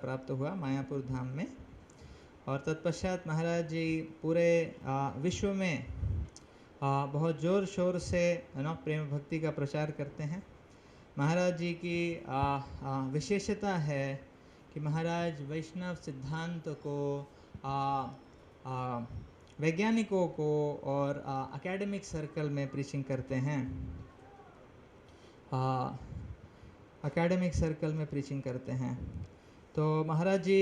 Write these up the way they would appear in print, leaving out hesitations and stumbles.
प्राप्त हुआ मायापुर धाम में। और तत्पश्चात महाराज जी पूरे विश्व में बहुत ज़ोर शोर से प्रेम भक्ति का प्रचार करते हैं। महाराज जी की विशेषता है कि महाराज वैष्णव सिद्धांत को वैज्ञानिकों को और एकेडमिक सर्कल में प्रीचिंग करते हैं। एकेडमिक सर्कल में प्रीचिंग करते हैं। तो महाराज जी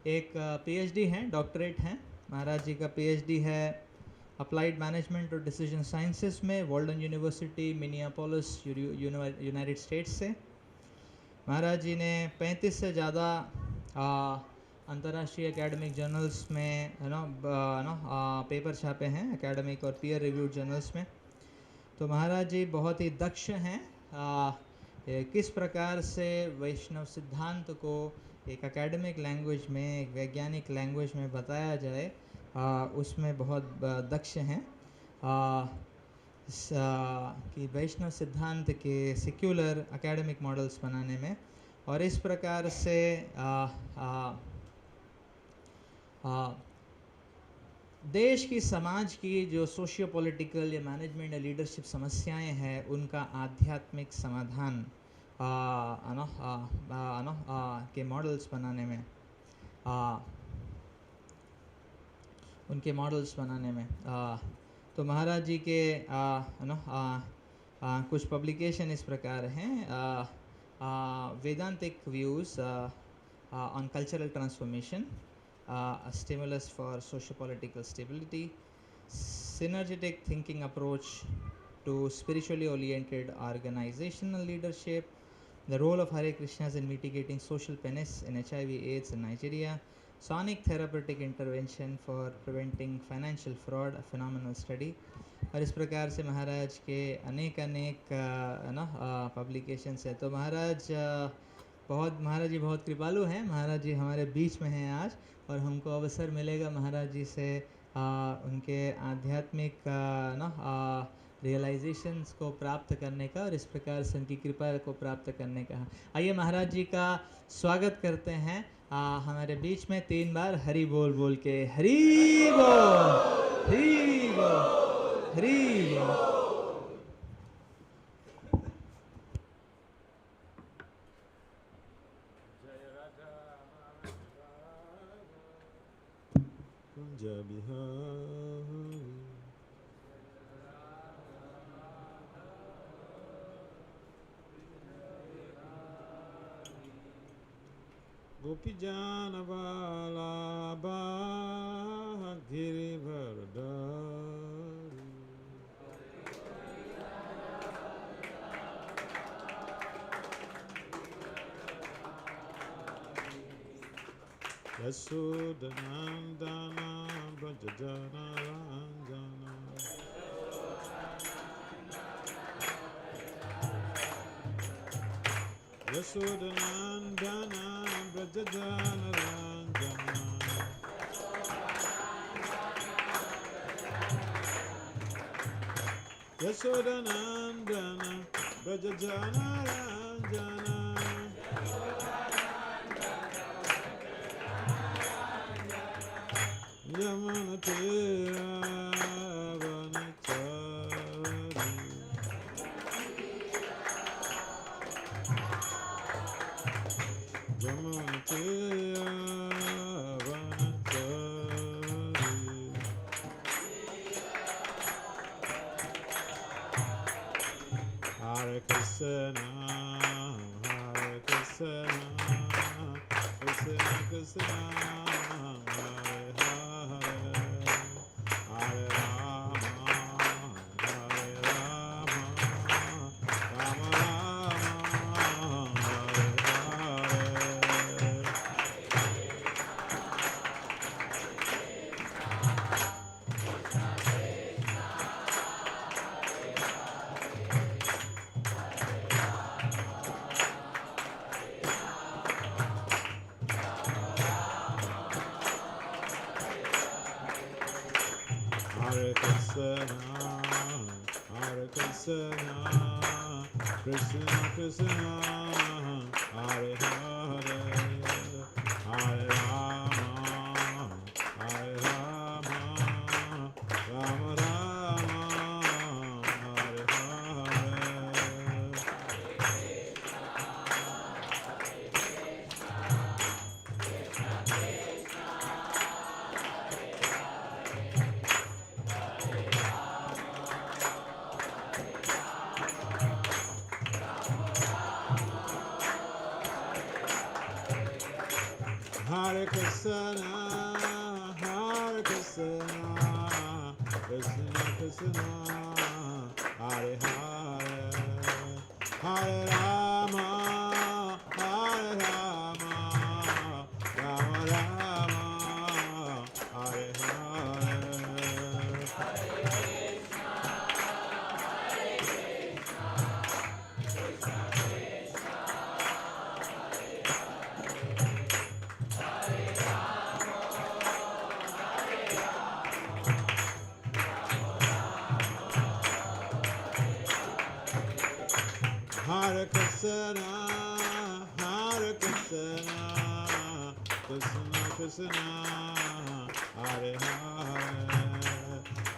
एक पीएचडी हैं, डॉक्टरेट हैं। महाराज जी का पीएचडी है अप्लाइड मैनेजमेंट और डिसीजन साइंसेस में Walden university Minneapolis United states से। महाराज जी ने 35 से ज़्यादा अंतर्राष्ट्रीय एकेडमिक जर्नल्स में पेपर छापे हैं, एकेडमिक और पीयर रिव्यूड जर्नल्स में। तो महाराज जी बहुत ही दक्ष हैं किस प्रकार से वैष्णव सिद्धांत को एक एकेडमिक लैंग्वेज में, एक वैज्ञानिक लैंग्वेज में बताया जाए, उसमें बहुत दक्ष हैं। कि वैष्णव सिद्धांत के सेक्युलर एकेडमिक मॉडल्स बनाने में, और इस प्रकार से देश की, समाज की जो सोशियो पॉलिटिकल या मैनेजमेंट या लीडरशिप समस्याएं हैं उनका आध्यात्मिक समाधान के मॉडल्स बनाने में, उनके मॉडल्स बनाने में। तो महाराज जी के कुछ पब्लिकेशन इस प्रकार हैं। Vedantic views on cultural transformation, a stimulus for socio-political stability, synergetic thinking approach to spiritually oriented organizational leadership, the role of Hare Krishnas in mitigating social menace in HIV/AIDS in Nigeria, sonic therapeutic intervention for preventing financial fraud, a phenomenal study। और इस प्रकार से महाराज के अनेक publications है। तो महाराज जी बहुत कृपालु हैं। महाराज जी हमारे बीच में हैं आज, और हमको अवसर मिलेगा महाराज जी से उनके आध्यात्मिक रियलाइजेशंस को प्राप्त करने का, और इस प्रकार से उनकी कृपा को प्राप्त करने का। आइए महाराज जी का स्वागत करते हैं हमारे बीच में 3 बार हरि बोल बोल के। हरि बोल, हरि बोल, हरि बोल। गोपी जान वल्लभा गिरिवरधारी, यशोदनंदना व्रजजन रंजना, यशोदनंदना व्रजजन रंजना, यशोदनंदना व्रजजन रंजना, यमुना तीरा वनचारी, यमुना तीरा वनचारी। Hare Krishna, Hare Krishna, Krishna Krishna, Hare Hare, Hare Rama, Hare Rama, Rama Rama, Hare Hare। Hare Krishna, Hare Krishna, Krishna Krishna, Hare Hare, Hare Krishna, Hare Krishna, Krishna Krishna, Hare Hare, Hare Rama, Hare Rama, Rama Rama, Hare Hare. Hare Krishna, Hare Krishna, Krishna Krishna, Hare Hare,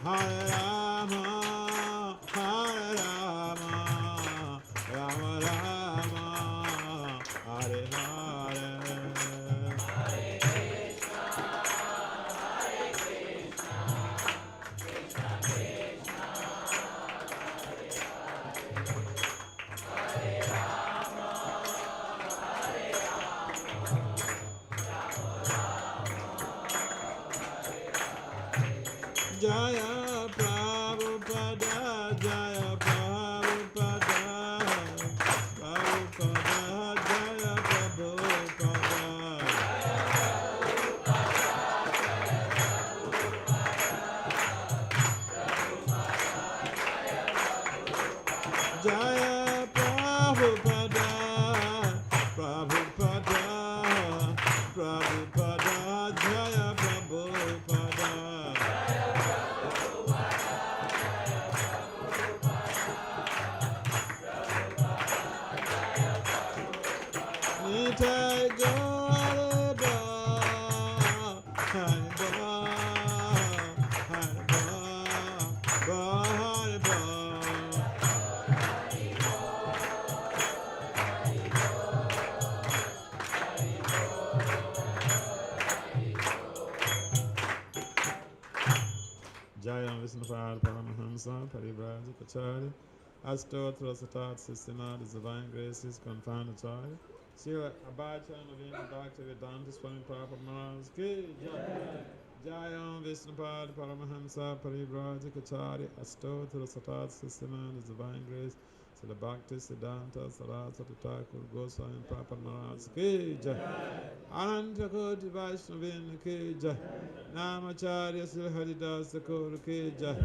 Hare Rama, Hare Rama, Rama Rama, Hare Hare. Jaya Prabhupada, Jaya Prabhupada, Prabhupada, Jaya Prabhupada. Jaya Prabhupada, Prabhupada, Prabhupada, Jaya Prabhupada. Nitai Gauraba, Hariba, Hariba, Hariba. Jayam Vishnupad Paramahamsa Parivrajapachari Astotra Satat Systema, the Divine Graces Confound Acharya Srila Abhachan Navina Bhakti Vedanta Swami Maharaj Ki Jai. Jayam Vishnupad Paramahamsa Parivrajapachari Astotra Satat Systema, the Divine Grace Srila Bhakti Siddhanta Saraswati Thakur Goswami Maharaj Ki Jai. Ananta Koti Vaishnavin Ki Jai. Namacharya Sri Haridas Thakur Ki Jai.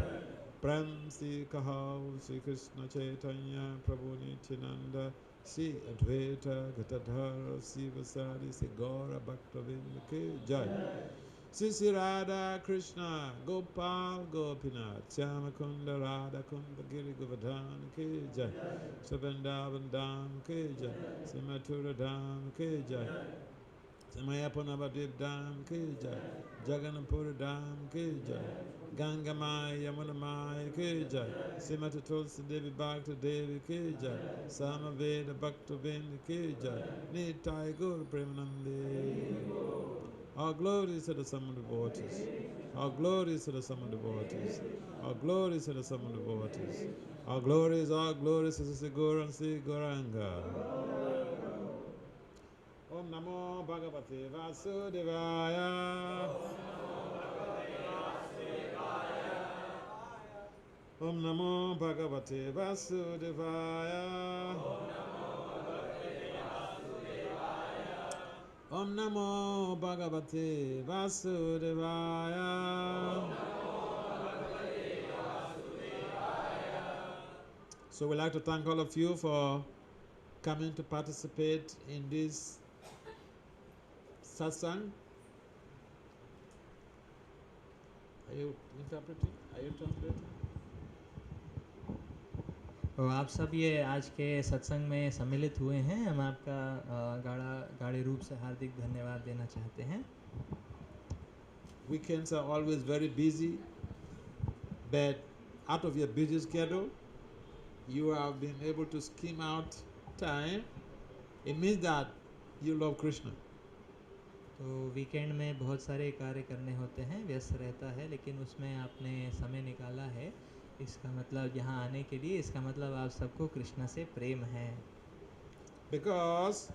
Prem Sri Kahau Sri Krishna Chaitanya Prabhu Nityananda Sri Advaita Gatadhara Sri Vasari Sri Gaura Bhaktavinda Ki Jai. Sri Sri Radha Krishna Gopal Gopinath Shyamakunda Radha Kunda Giri Govardhan Ki Jai. Sri Vrindavan Dham Ki Jai. Sri Mathura Dham Ki Jai. Samayapanavadip Dham Ki Jai. Jagannathpura Dham Ki Jai. Ganga Maya Yamuna Maya Ki Jai. Srimati Tulsi Devi Bhakta Devi Ki Jai. Samaveda Bhakta Vinda Ki Jai. Nitai Guru Premanande. All glories to the summer devotees. All glories to the summer devotees. All glories to the summer devotees. All glories to Sri Guru and Sri Gauranga. Om Namo Bhagavate Vasudevaya. Om Namo Bhagavate Vasudevaya. Om Namo Bhagavate Vasudevaya. So we'd like to thank all of you for coming to participate in this satsang. Are you interpreting? Are you translating? तो आप सब ये आज के सत्संग में सम्मिलित हुए हैं, हम आपका गाढ़े रूप से हार्दिक धन्यवाद देना चाहते हैं। Weekends are always very busy, but out of your busy schedule, you have been able to skim out time. It means that you love Krishna. तो वीकेंड में बहुत सारे कार्य करने होते हैं, व्यस्त रहता है, लेकिन उसमें आपने समय निकाला है, इसका मतलब यहाँ आने के लिए, इसका मतलब आप सबको कृष्णा से प्रेम है। Because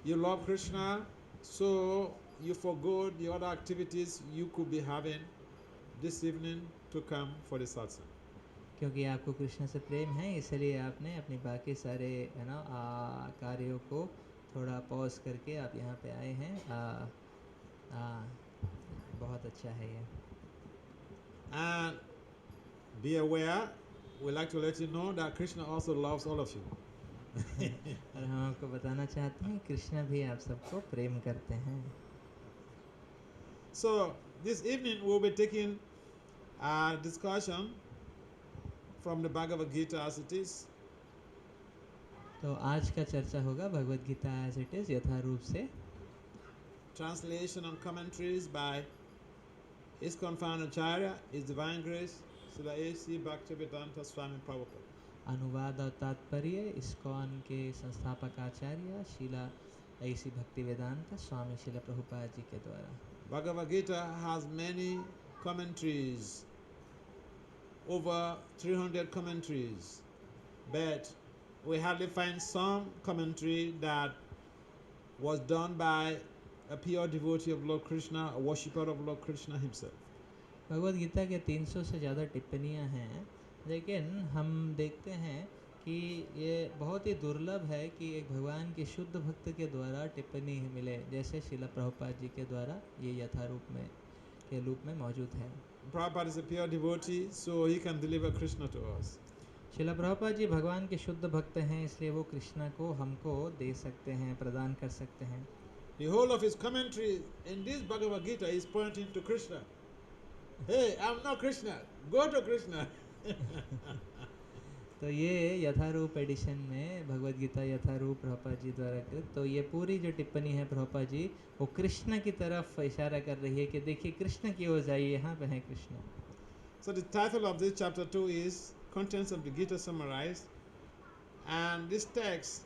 you love Krishna, So you forgo the other activities you could be having this evening to come for the satsang. क्योंकि आपको कृष्ण से प्रेम है, इसलिए आपने अपनी बाकी सारे कार्यों को थोड़ा पॉज करके आप यहाँ पे आए हैं. बहुत अच्छा है ये. And be aware, we'd like to let you know that Krishna also loves all of you. और हम आपको बताना चाहते हैं कृष्ण भी आप सबको प्रेम करते हैं. So this evening we'll be taking a discussion from the Bhagavad-gita as it is. तो आज का चर्चा होगा Bhagavad Gita as it is यथारूप से. Translation and commentaries by ISKCON founder Acharya, His Divine Grace, Srila A.C. Bhakti Swami Prabhupada. अनुवाद और तात्पर्य इस्कॉन के संस्थापक आचार्य शीला ऐसी भक्ति वेदांत स्वामी शीला प्रभुपाद जी के द्वारा. Bhagavad-gita has many commentaries, over 300 commentaries, but we hardly find some commentary that was done by a pure devotee of Lord Krishna, a worshipper of Lord Krishna himself. Bhagavad Gita के 300 से ज़्यादा टिप्पणियाँ हैं, लेकिन हम देखते हैं कि ये बहुत ही दुर्लभ है कि एक भगवान के शुद्ध भक्त के द्वारा टिप्पणी मिले, जैसे शिला प्रभुपाद जी के द्वारा ये यथारूप में के रूप में मौजूद है. Prabhupada is a pure devotee, so he can deliver Krishna to us. शिला प्रभुपाद जी भगवान के शुद्ध भक्त हैं, इसलिए वो कृष्ण को हमको दे सकते हैं, प्रदान कर सकते हैं. The whole of his commentary in this Bhagavad Gita is pointing to Krishna. Hey, I'm not Krishna. Go to Krishna. तो ये यथारूप एडिशन में भगवद गीता यथारूप प्रभुपाद जी द्वारा कृत, तो ये पूरी जो टिप्पणी है प्रभुपाद जी वो कृष्ण की तरफ इशारा कर रही है कि देखिए कृष्ण की ओर जाइए, यहाँ पे है Krishna. So the title of this chapter 2 is Contents of the Gita Summarized, and this text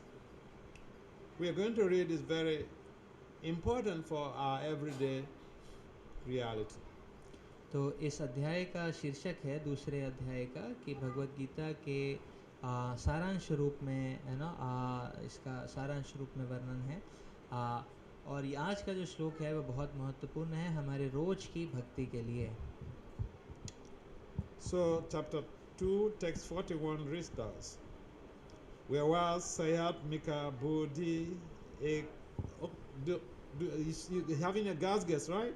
we are going to read is very important for our everyday reality. तो इस अध्याय का शीर्षक है दूसरे अध्याय का कि भगवद गीता के सारांश रूप में है ना, इसका सारांश रूप में वर्णन है. और ये आज का जो श्लोक है वो बहुत महत्वपूर्ण है हमारे रोज की भक्ति के लिए. So chapter 2 text 41 reads thus: Whereas Sayatmika Bodhi ek, you having a gas guess, right?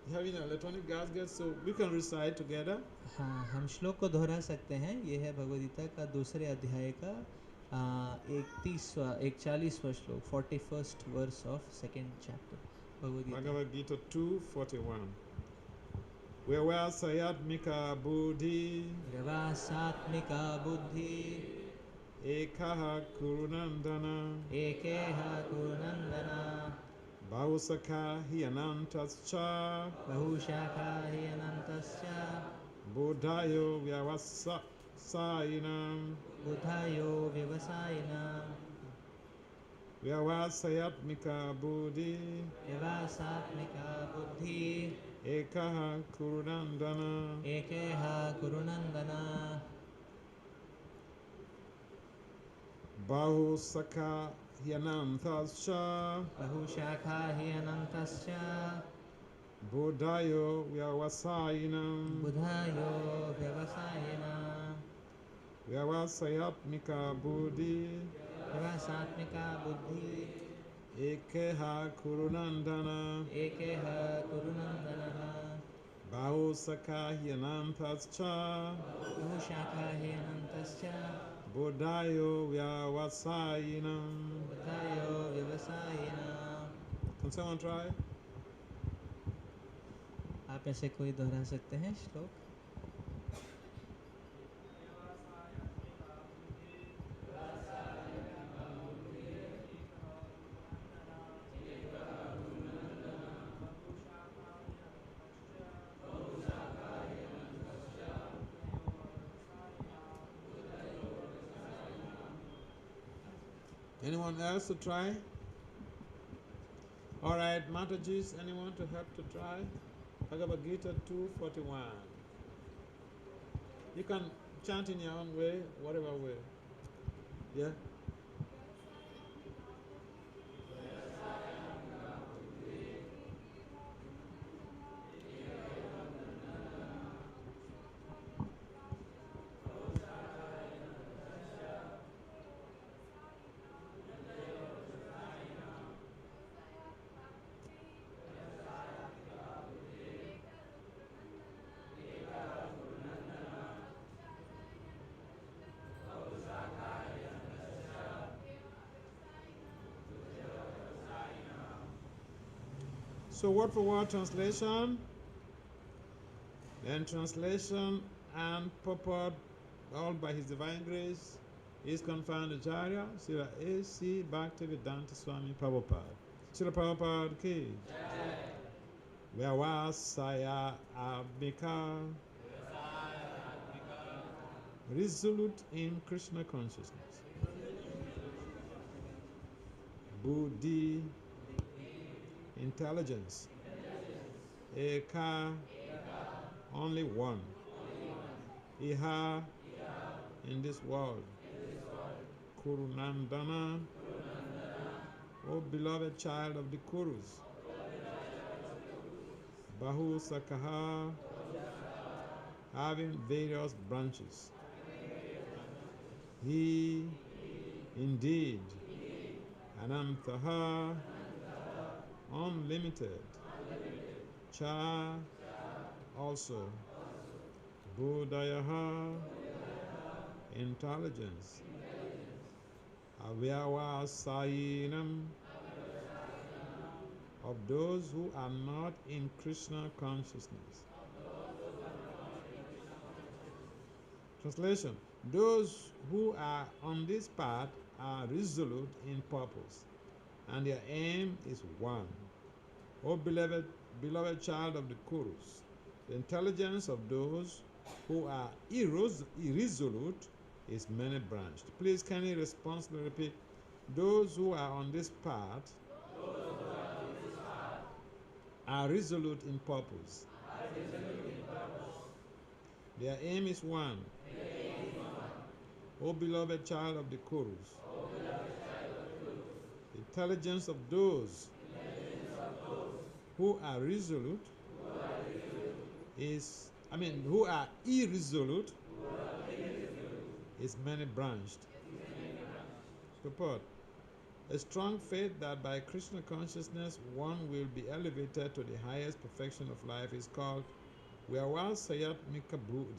You're having an electronic gas guess, so we can recite together. हाँ, हम श्लोक को दोहरा सकते हैं. ये है भगवद गीता का दूसरे अध्याय का 41वां श्लोक, 41st verse of second chapter Bhagavad Gita 2:41. Whereas Sayatmika Bodhi व्यवासात्मिका बुद्धि ekaha kurunandana एकेह कुरुनंदना Bahusakha hi anantascha बहुशाखा हि अनन्तश्च Bodhayo vyavasainam बुधायो व्यवसायिनां Vyavasayatmika Bodhi व्यवासात्मिका बुद्धि ekaha kurunandana एकेह कुरुनंदना Bahusakha hi anantascha बहुशाखा हि अनन्तश्च Bodhayo vyavasainam बुधायो व्यवसायिनां Vyavasayatmika Bodhi व्यवसात्मिका बुद्धि ekaha kurunandana एकेह कुरुनंदनः Bahusakha hi anantascha बहुशाखा हि अनन्तश्च Bodhayo vyavasainam. बुधायो व्यवसायिनां. Can someone try? आप में से कोई दोहरा सकते हैं श्लोक? Anyone else to try? All right, Matajis, anyone to help to try? Bhagavad Gita 2:41. You can chant in your own way, whatever way. Yeah? So word for word translation, then translation and purport, all by His Divine Grace, is confined Acharya, Srila A.C. Bhakti Swami Prabhupada. Srila Prabhupada ki. Vyavasaya Abhika, resolute in Krishna consciousness. Buddhi, intelligence. Eka, only one. Iha, in this world. Kurunandana, O beloved child of the Kurus. Bahu Sakaha, having various branches. He, indeed. Anantaha, unlimited. Cha, also. Buddhayaha, intelligence. Avyava Sayinam, of those who are not in Krishna consciousness. Translation: those who are on this path are resolute in purpose, and their aim is one. O beloved child of the Kurus, the intelligence of those who are irresolute is many branched. Please kindly responsibly repeat: those who are on this path are resolute in purpose. Their aim is one. O beloved child of the Kurus, the intelligence of those who are resolute is, who are irresolute is many branched. Purport: a strong faith that by Krishna consciousness one will be elevated to the highest perfection of life is called Vyavasayatmika Buddhi,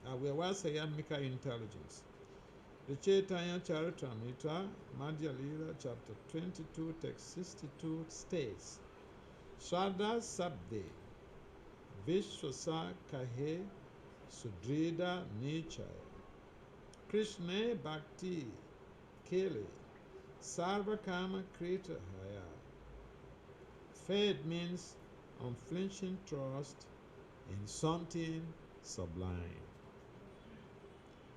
Vyavasayatmika intelligence. The Chaitanya Charitamrita, Madhya Lila, chapter 22, text 62 states, Shraddha Sabde, Vishwasa Kahe, Sudrida Nichaya, Krishna Bhakti Kele, Sarva Kama Krita Haya. Faith means unflinching trust in something sublime.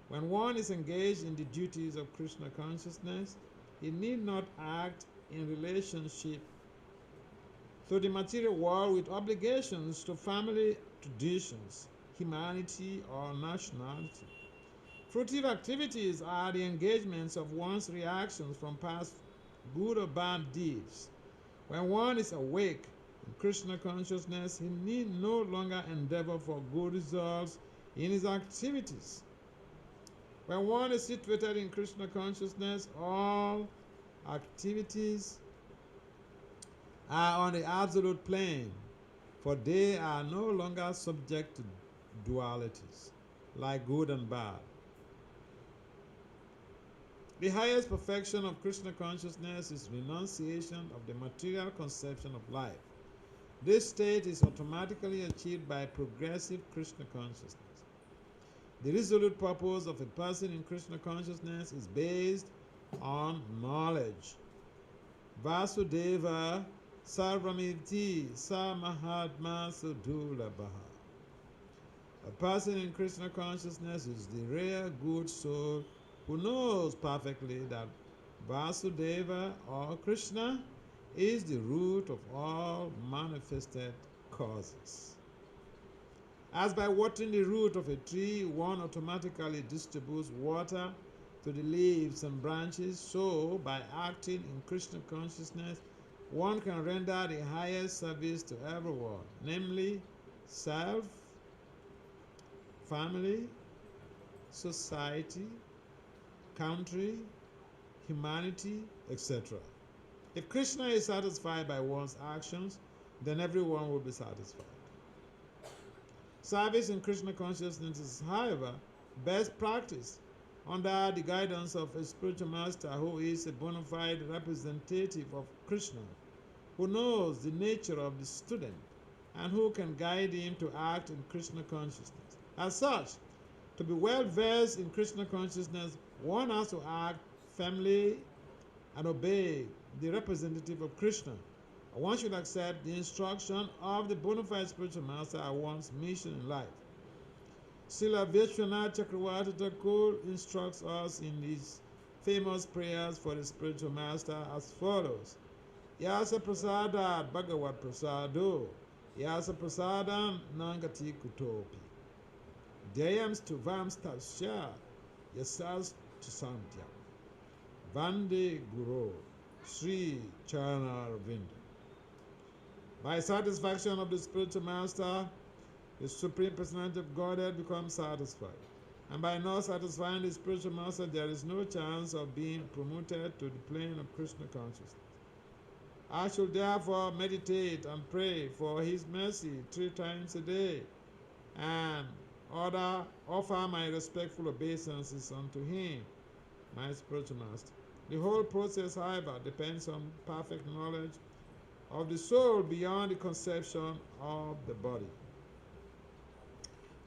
When one is engaged in the duties of Krishna consciousness, he need not act in relationship to the material world with obligations to family traditions, humanity, or nationality. Fruitive activities are the engagements of one's reactions from past good or bad deeds. When one is awake in Krishna consciousness, he need no longer endeavor for good results in his activities. When one is situated in Krishna consciousness, all activities are on the absolute plane, for they are no longer subject to dualities, like good and bad. The highest perfection of Krishna consciousness is renunciation of the material conception of life. This state is automatically achieved by progressive Krishna consciousness. The resolute purpose of a person in Krishna consciousness is based on knowledge. Vasudeva Sarvamiti Sa Mahatma Sudulabaha. A person in Krishna consciousness is the rare good soul who knows perfectly that Vasudeva or Krishna is the root of all manifested causes. As by watering the root of a tree, one automatically distributes water to the leaves and branches, so by acting in Krishna consciousness, one can render the highest service to everyone, namely self, family, society, country, humanity, etc. If Krishna is satisfied by one's actions, then everyone will be satisfied. Service in Krishna consciousness is, however, best practiced under the guidance of a spiritual master who is a bona fide representative of Krishna. who knows the nature of the student and who can guide him to act in Krishna consciousness. As such, to be well versed in Krishna consciousness, one has to act firmly and obey the representative of Krishna. One should accept the instruction of the bona fide spiritual master as one's mission in life. Srila Vishwanath Chakravarti Thakur instructs us in his famous prayers for the spiritual master as follows. Yasa prasadat bhagavad prasado, yasa prasadam nangati kutopi. Dayam stuvam stasya, yasas tusantya. Vande Guru, Sri Charana Ravinda. By satisfaction of the spiritual master, the Supreme Personality of Godhead becomes satisfied. And by not satisfying the spiritual master, there is no chance of being promoted to the plane of Krishna consciousness. I should therefore meditate and pray for his mercy 3 times a day and offer my respectful obeisances unto him, my spiritual master. The whole process, however, depends on perfect knowledge of the soul beyond the conception of the body.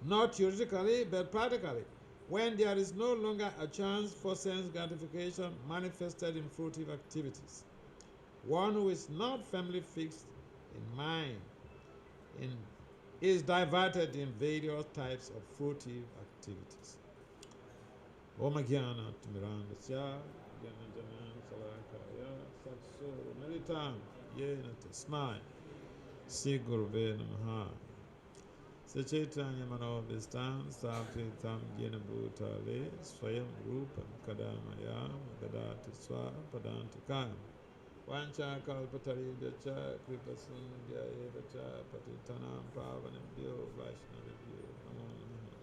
Not theoretically, but practically, when there is no longer a chance for sense gratification manifested in fruitive activities. One who is not firmly fixed in mind is diverted in various types of fruitive activities. Om Jnana Timirandasya Jnana Salakaya Satsu Militam Yena Tasmai Sri Gurave Namaha Sachaitanya Manovistam Sapritam Yena Bhutale Swayam Rupam Kadamayam Gadati Swa Padantikam Vancha Kalpataribhyacha Kripasundhya Evacha Patitanam Pavanebhyo Vaishnavibhyo Namo Namaha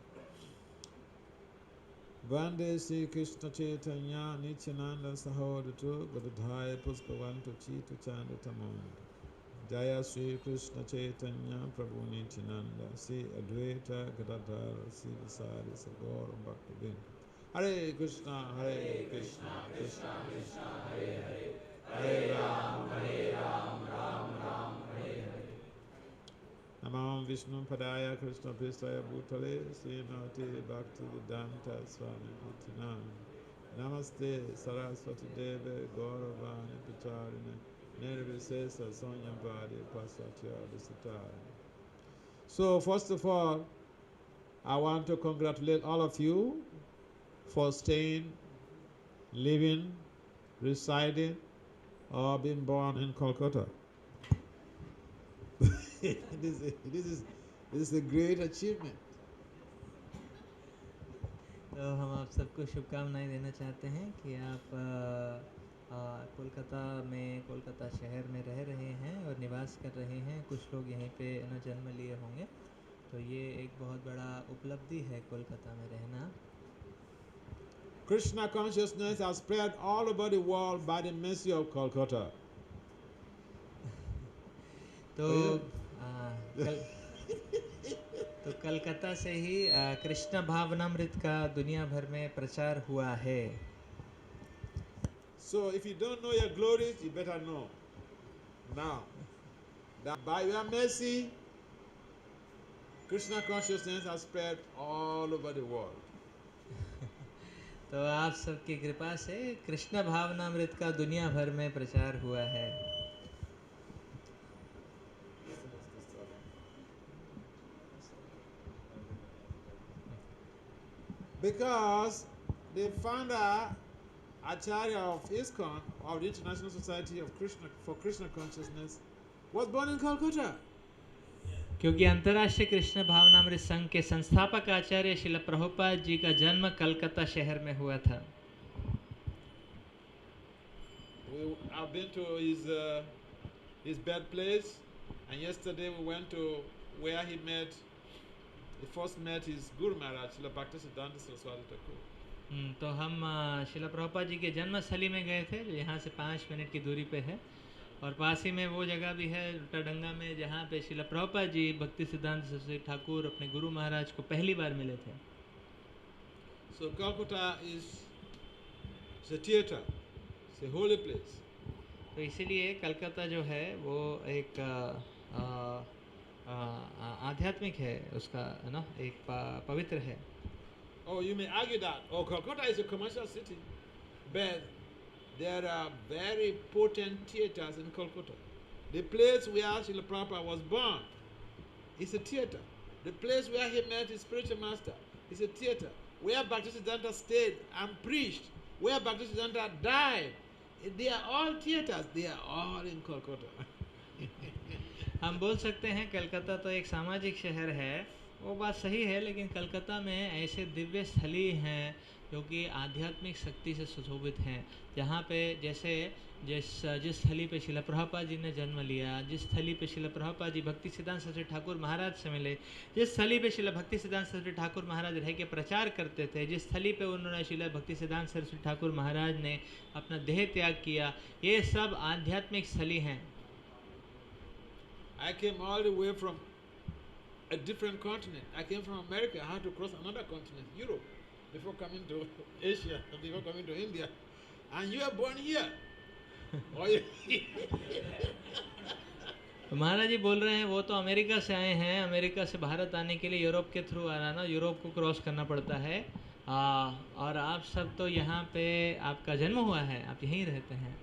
Vande Sri Krishna Chaitanya Nityananda Sahodatu Gadadhaya Puspavantu Chitu Chanda Tamanda Jaya Sri Krishna Chaitanya Prabhu Nityananda Sri Advaita Gadadhara Sri Vasari Sagora Bhakti Hare Krishna Hare Krishna Krishna Krishna Hare Hare Hare Ram Ram Ram Hare Hare Namam Vishnu Padaya Krishna Pristaya Bhutale Srimati Bhakti Vedanta Swami Nityananda Namaste Saraswati Deve Gauravani Pacharine Nirvisesa Sonyambadi Pasatya Visitari. So first of all, I want to congratulate all of you for staying, living, residing, or being born in Kolkata. This is a great achievement. तो हम आप सबको शुभकामनाएं देना चाहते हैं कि आप कोलकाता शहर में रह रहे हैं और निवास कर रहे हैं. कुछ लोग यहीं पे जन्म लिए होंगे, तो ये एक बहुत बड़ा उपलब्धि है कोलकाता में रहना. Krishna consciousness has spread all over the world by the mercy of Kolkata. तो कलकत्ता से ही कृष्ण भावनामृत का दुनिया भर में प्रचार हुआ है. So if you don't know your glories, you better know now that by your mercy, Krishna consciousness has spread all over the world. तो आप सबकी कृपा से कृष्ण भावनामृत का दुनिया भर में प्रचार हुआ है. Because the founder, Acharya of ISKCON, of the International Society of Krishna Consciousness, was born in Kolkata. क्योंकि अंतर्राष्ट्रीय कृष्ण भावनामृत संघ के संस्थापक आचार्य श्रील प्रभुपाद जी का जन्म कलकत्ता शहर में हुआ था. I've been to his birthplace, and yesterday we went to where he first met his Guru Maharaj, Srila Bhakti Vasudeva Swami Maharaja. तो हम श्रील प्रभुपाद जी के जन्मस्थली में गए थे, जो यहाँ से 5 मिनट की दूरी पे है, और पास ही में वो जगह भी है टडंगा में, जहाँ पे श्रील प्रभुपाद जी भक्ति सिद्धांत सरस्वती ठाकुर अपने गुरु महाराज को पहली बार मिले थे. So Calcutta is a theater, it's a holy place. तो इसीलिए कलकत्ता जो है वो एक आध्यात्मिक है, उसका है ना, एक पवित्र है. Oh, you may argue that, oh, Kolkata is a commercial city, but there are very potent theaters in Kolkata. The place where Srila Prabhupada was born is a theater. The place where he met his spiritual master is a theater. Where Bhaktisiddhanta stayed and preached, where Bhaktisiddhanta died, they are all theaters. They are all in Kolkata. हम बोल सकते हैं कलकत्ता तो एक सामाजिक शहर है, वो बात सही है, लेकिन कलकत्ता में ऐसे दिव्य स्थली हैं जो कि आध्यात्मिक शक्ति से सुशोभित हैं, जहाँ पे जैसे जिस स्थली पे शिला प्रभुपाद जी ने जन्म लिया, जिस स्थली पे शिला प्रभुपाद जी भक्ति सिद्धांत सरस्वती ठाकुर महाराज से मिले, जिस स्थली पे शिला भक्ति सिद्धांत सरस्वती ठाकुर महाराज रह के प्रचार करते थे, जिस स्थली पे उन्होंने शिला भक्ति सिद्धांत सरस्वती ठाकुर महाराज ने अपना देह त्याग किया, ये सब आध्यात्मिक स्थली हैं. I came all the way from a different continent. I came from America. I had to cross another continent, Europe, before coming to Asia, before coming to India. And you are born here. तो महाराज जी बोल रहे हैं वो तो America से आए हैं, America से भारत आने के लिए यूरोप के थ्रू आना ना, यूरोप को क्रॉस करना पड़ता है, और आप सब तो यहाँ पे आपका जन्म हुआ है, आप यहीं रहते हैं.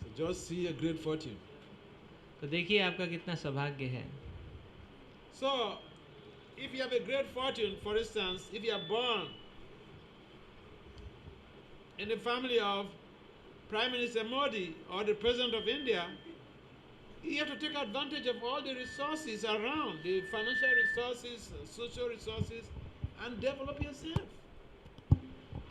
So just see a great fortune. तो देखिए आपका कितना सौभाग्य है. So, if you have a great fortune, for instance, if you are born in the family of Prime Minister Modi or the President of India, you have to take advantage of all the resources around, the financial resources, social resources, and develop yourself.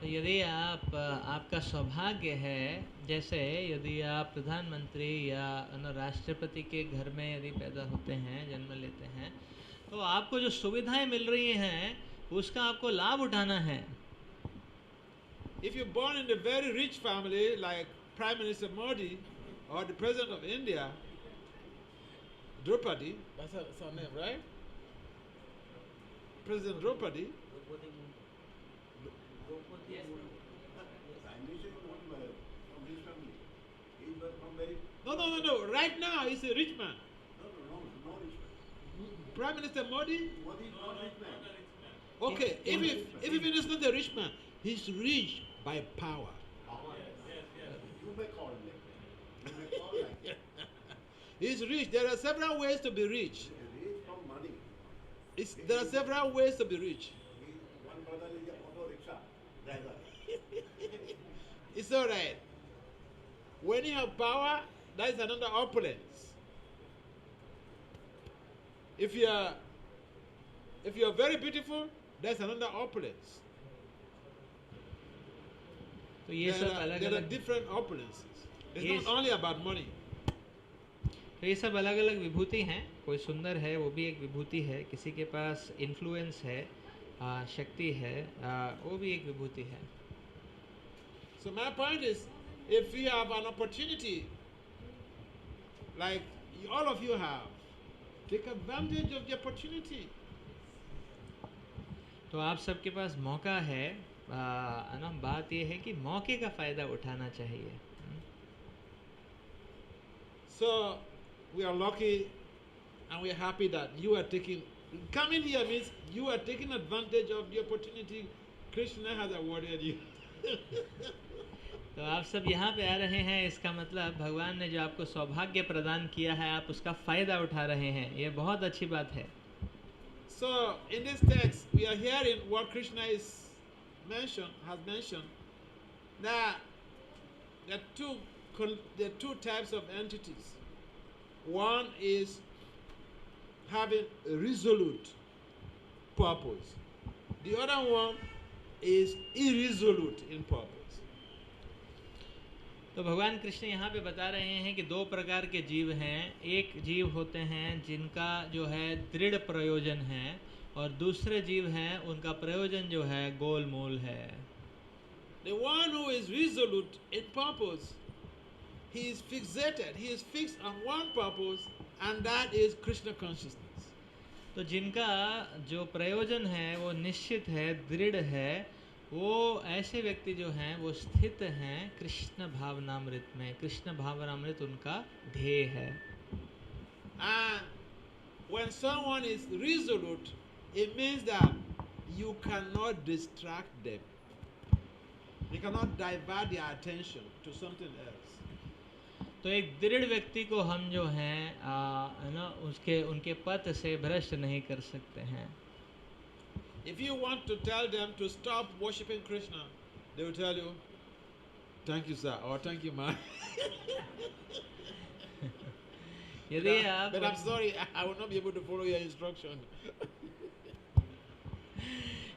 तो यदि आपका सौभाग्य है, जैसे यदि आप प्रधानमंत्री या राष्ट्रपति के घर में यदि पैदा होते हैं, जन्म लेते हैं, तो आपको जो सुविधाएं मिल रही हैं उसका आपको लाभ उठाना है. If you're born in a very rich family like Prime Minister Modi or the President of India, Draupadi, that's her name, right? President Draupadi. No. Right now he's a rich man. No rich man. Prime Minister Modi. Modi is not rich man. Okay, if he is not a rich man, he's rich by power. You may call him like that. You may call like that. He's rich. There are several ways to be rich. Rich from money. There are several ways to be rich. One brother is a auto rickshaw driver. It's all right. When you have power, that is another opulence. If you are very beautiful, that's another opulence. तो ये सब अलग There are अलग different opulences. It's Yes. not only about money. तो ये सब अलग अलग विभूति हैं. कोई सुंदर है वो भी एक विभूति है, किसी के पास इन्फ्लुएंस है, शक्ति है, वो भी एक विभूति है. So my point is, if you have an opportunity, like all of you have, take advantage of the opportunity. तो आप सबके पास मौका है, ना, बात ये है कि मौके का फ़ायदा उठाना चाहिए. So we are lucky and we are happy that you are coming here means you are taking advantage of the opportunity Krishna has awarded you. तो आप सब यहाँ पे आ रहे हैं, इसका मतलब भगवान ने जो आपको सौभाग्य प्रदान किया है, आप उसका फ़ायदा उठा रहे हैं, ये बहुत अच्छी बात है. So in this text we are hearing what Krishna has mentioned that there are two types of entities. One is having a resolute purpose. The other one is irresolute in purpose. तो भगवान कृष्ण यहाँ पे बता रहे हैं कि दो प्रकार के जीव हैं. एक जीव होते हैं जिनका जो है दृढ़ प्रयोजन है, और दूसरे जीव हैं उनका प्रयोजन जो है गोलमोल है. The one who is resolute in purpose, he is fixated, he is fixed on one purpose, and that is Krishna consciousness. तो जिनका जो प्रयोजन है वो निश्चित है, दृढ़ है, वो ऐसे व्यक्ति जो हैं वो स्थित हैं कृष्ण भावनामृत में। कृष्ण भावनामृत उनका ध्येय है। And when someone is resolute, it means that you cannot distract them. You cannot divert their attention to something else. तो एक दृढ़ व्यक्ति को हम जो हैं है ना उनके पथ से भ्रष्ट नहीं कर सकते हैं। If you want to tell them to stop worshiping Krishna, they will tell you, "Thank you, sir," or "Thank you, ma'am." यदि आप But I'm sorry, I will not be able to follow your instruction.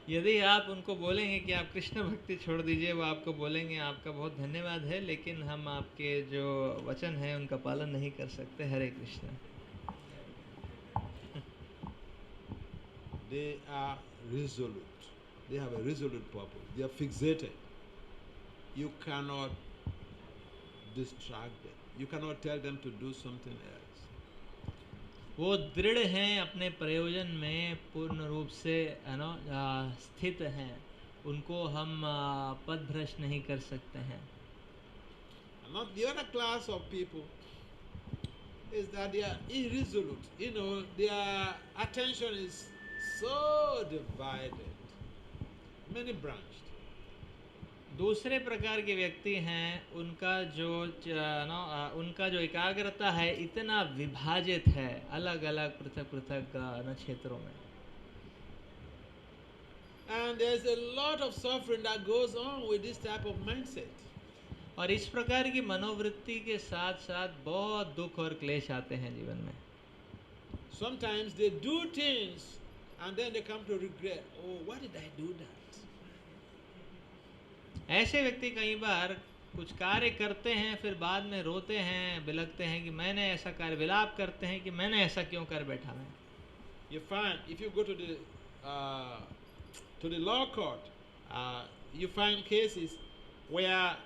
यदि आप उनको बोलेंगे कि आप कृष्ण भक्ति छोड़ दीजिए, वो आपको बोलेंगे आपका बहुत धन्यवाद है, लेकिन हम आपके जो वचन है उनका पालन नहीं कर सकते। हरे Krishna. They are resolute. They have a resolute purpose. They are fixated. You cannot distract them. You cannot tell them to do something else. वो दृढ़ हैं, अपने प्रयोजन में पूर्ण रूप से है ना स्थित हैं। उनको हम पथभ्रष्ट नहीं कर सकते हैं। And not the other class of people is that they are irresolute. You know, their attention is so divided, many branched. दूसरे प्रकार के व्यक्ति हैं, उनका जो एकाग्रता है इतना विभाजित है, अलग अलग पृथक पृथक क्षेत्रों में। And there's a lot of suffering that goes on with this type of mindset. और इस प्रकार की मनोवृत्ति के साथ साथ बहुत दुख और क्लेश आते हैं जीवन में। Sometimes they do things and then they come to regret. Oh, why did I do that? ऐसे व्यक्ति कई बार कुछ कार्य करते हैं, फिर बाद में रोते हैं, बिलखते हैं कि मैंने ऐसा कार्य, विलाप करते हैं कि मैंने ऐसा क्यों कर बैठा मैं। You find if you go to the law court, you find cases where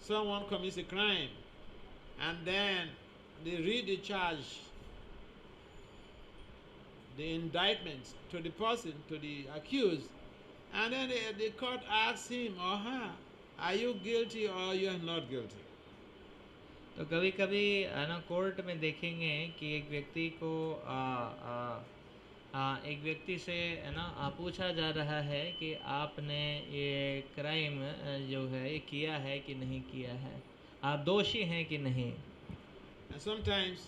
someone commits a crime and then they read the charge, the indictments to the person, to the accused, and then the court asks him or her, are you guilty or you are not guilty? तो कभी कभी है ना court में देखेंगे कि एक व्यक्ति को एक व्यक्ति से है ना पूछा जा रहा है कि आपने ये क्राइम जो है ये किया है कि नहीं किया है, आप दोषी हैं कि नहीं। And sometimes,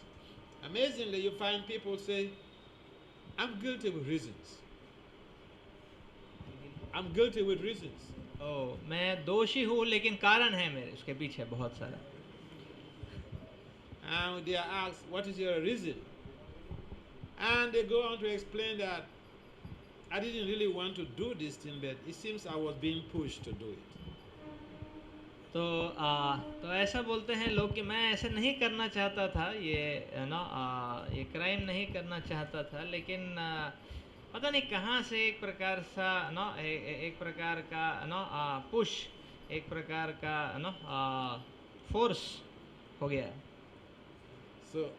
amazingly, you find people say, I'm guilty with reasons. I'm guilty with reasons. मैं दोषी हूँ लेकिन कारण है मेरे उसके पीछे बहुत सारा। And they are asked, what is your reason? And they go on to explain that I didn't really want to do this thing, but it seems I was being pushed to do it. तो ऐसा बोलते हैं लोग कि मैं ऐसे नहीं करना चाहता था, ये ना ये क्राइम नहीं करना चाहता था, लेकिन पता नहीं कहाँ से एक प्रकार सा ना एक प्रकार का ना पुश, एक प्रकार का ना फोर्स हो गया। So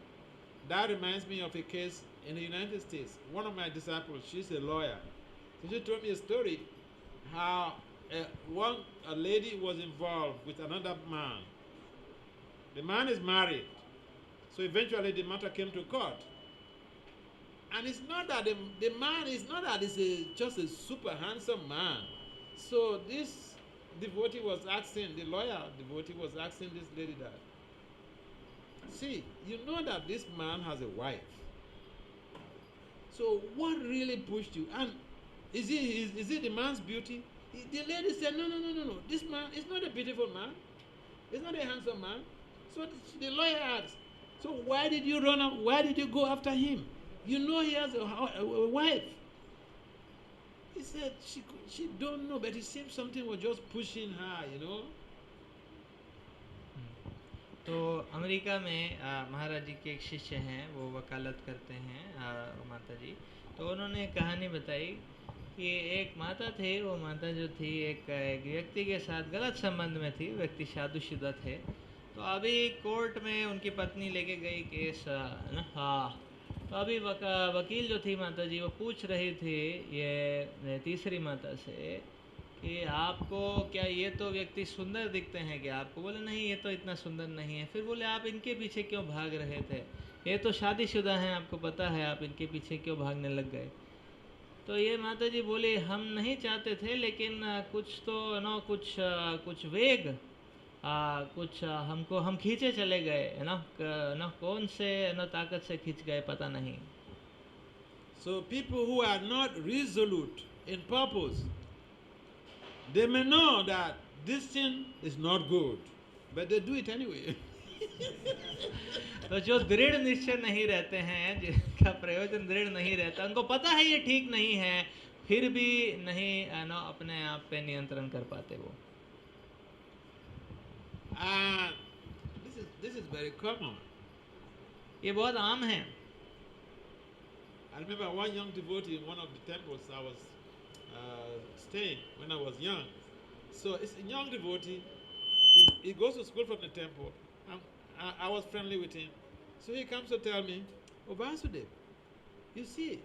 that reminds me of a case in the United States. One of my disciples, she's a lawyer. So she told me a story how a lady was involved with another man. The man is married. So eventually the matter came to court. And it's not that the man is not that he's just a super handsome man. So this devotee was asking, the lawyer devotee was asking this lady that, see, you know that this man has a wife. So what really pushed you? And is it the man's beauty? The lady said, no. This man is not a beautiful man. He's not a handsome man. So the lawyer asked, so why did you run up? Why did you go after him? You know he has a wife. He said she don't know, but it seems something was just pushing her, you know. तो America में महाराज जी के एक शिष्य हैं, वो वकालत करते हैं माता जी। तो उन्होंने कहानी बताई कि एक माता थे, वो माता जो थी एक व्यक्ति के साथ गलत संबंध में थी, व्यक्ति शादीशुदा थे। तो अभी कोर्ट में उनकी पत्नी लेके गई केस ना। तो अभी वकील जो थी माता जी, वो पूछ रही थी ये तीसरी माता से कि आपको क्या ये तो व्यक्ति सुंदर दिखते हैं क्या आपको? बोले नहीं, ये तो इतना सुंदर नहीं है। फिर बोले आप इनके पीछे क्यों भाग रहे थे? ये तो शादीशुदा हैं, आपको पता है, आप इनके पीछे क्यों भागने लग गए? तो ये माता जी बोली हम नहीं चाहते थे, लेकिन कुछ तो ना कुछ वेग कुछ हमको हम खींचे चले गए है ना कौन से ना ताकत से खींच गए पता नहीं। So people who are not resolute in purpose, they may know that this thing is not good, but they do it anyway. तो जो दृढ़ निश्चय नहीं रहते हैं, जिनका प्रयोजन दृढ़ नहीं रहता, उनको पता है ये ठीक नहीं है, फिर भी नहीं ना अपने आप पे नियंत्रण कर पाते वो। And this is very common. ये बहुत आम है। I remember one young devotee in one of the temples I was staying when I was young. So it's a young devotee. He goes to school from the temple. I was friendly with him. So he comes to tell me, "Oh, Vasudev, you see,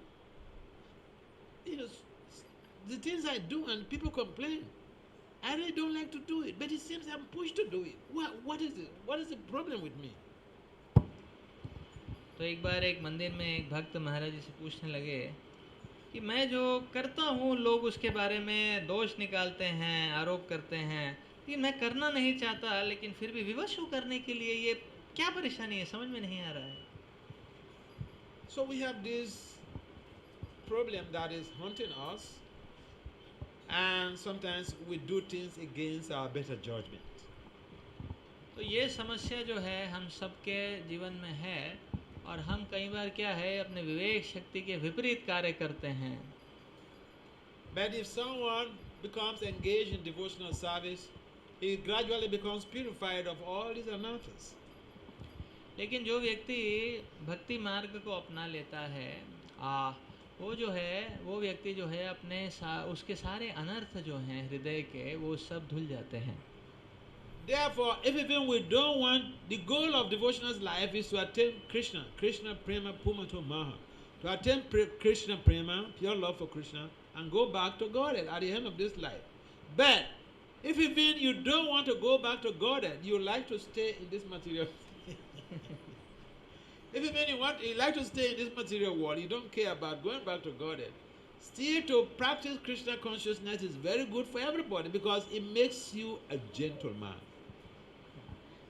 the things I do and people complain. I really don't like to do it, but it seems I'm pushed to do it. What is it? What is the problem with me?" तो एक बार एक मंदिर में एक भक्त महाराज जी से पूछने लगे कि मैं जो करता हूँ लोग उसके बारे में दोष निकालते हैं, आरोप करते हैं, कि मैं करना नहीं चाहता, लेकिन फिर भी विवश हूँ करने के लिए, ये क्या परेशानी है, समझ में नहीं आ रहा है। So we have this problem that is haunting us, and sometimes we do things against our better judgment. तो ये समस्या जो है हम सबके जीवन में है, और हम कई बार क्या है अपने विवेक शक्ति के विपरीत कार्य करते हैं। But if someone becomes engaged in devotional service, he gradually becomes purified of all these anarthas. लेकिन जो व्यक्ति भक्ति मार्ग को अपना लेता है, वो व्यक्ति जो है अपने उसके सारे अनर्थ जो हैं हृदय के, वो सब धुल जाते हैं। Therefore, if even we don't want, the goal of devotional life is to attain Krishna Prema Pumato Maha, to attain Krishna Prema, pure love for Krishna, and go back to Godhead at the end of this life. But if even you don't want to go back to Godhead, you like to stay in this material. If even you like to stay in this material world, you don't care about going back to Godhead. Still, to practice Krishna consciousness is very good for everybody because it makes you a gentleman.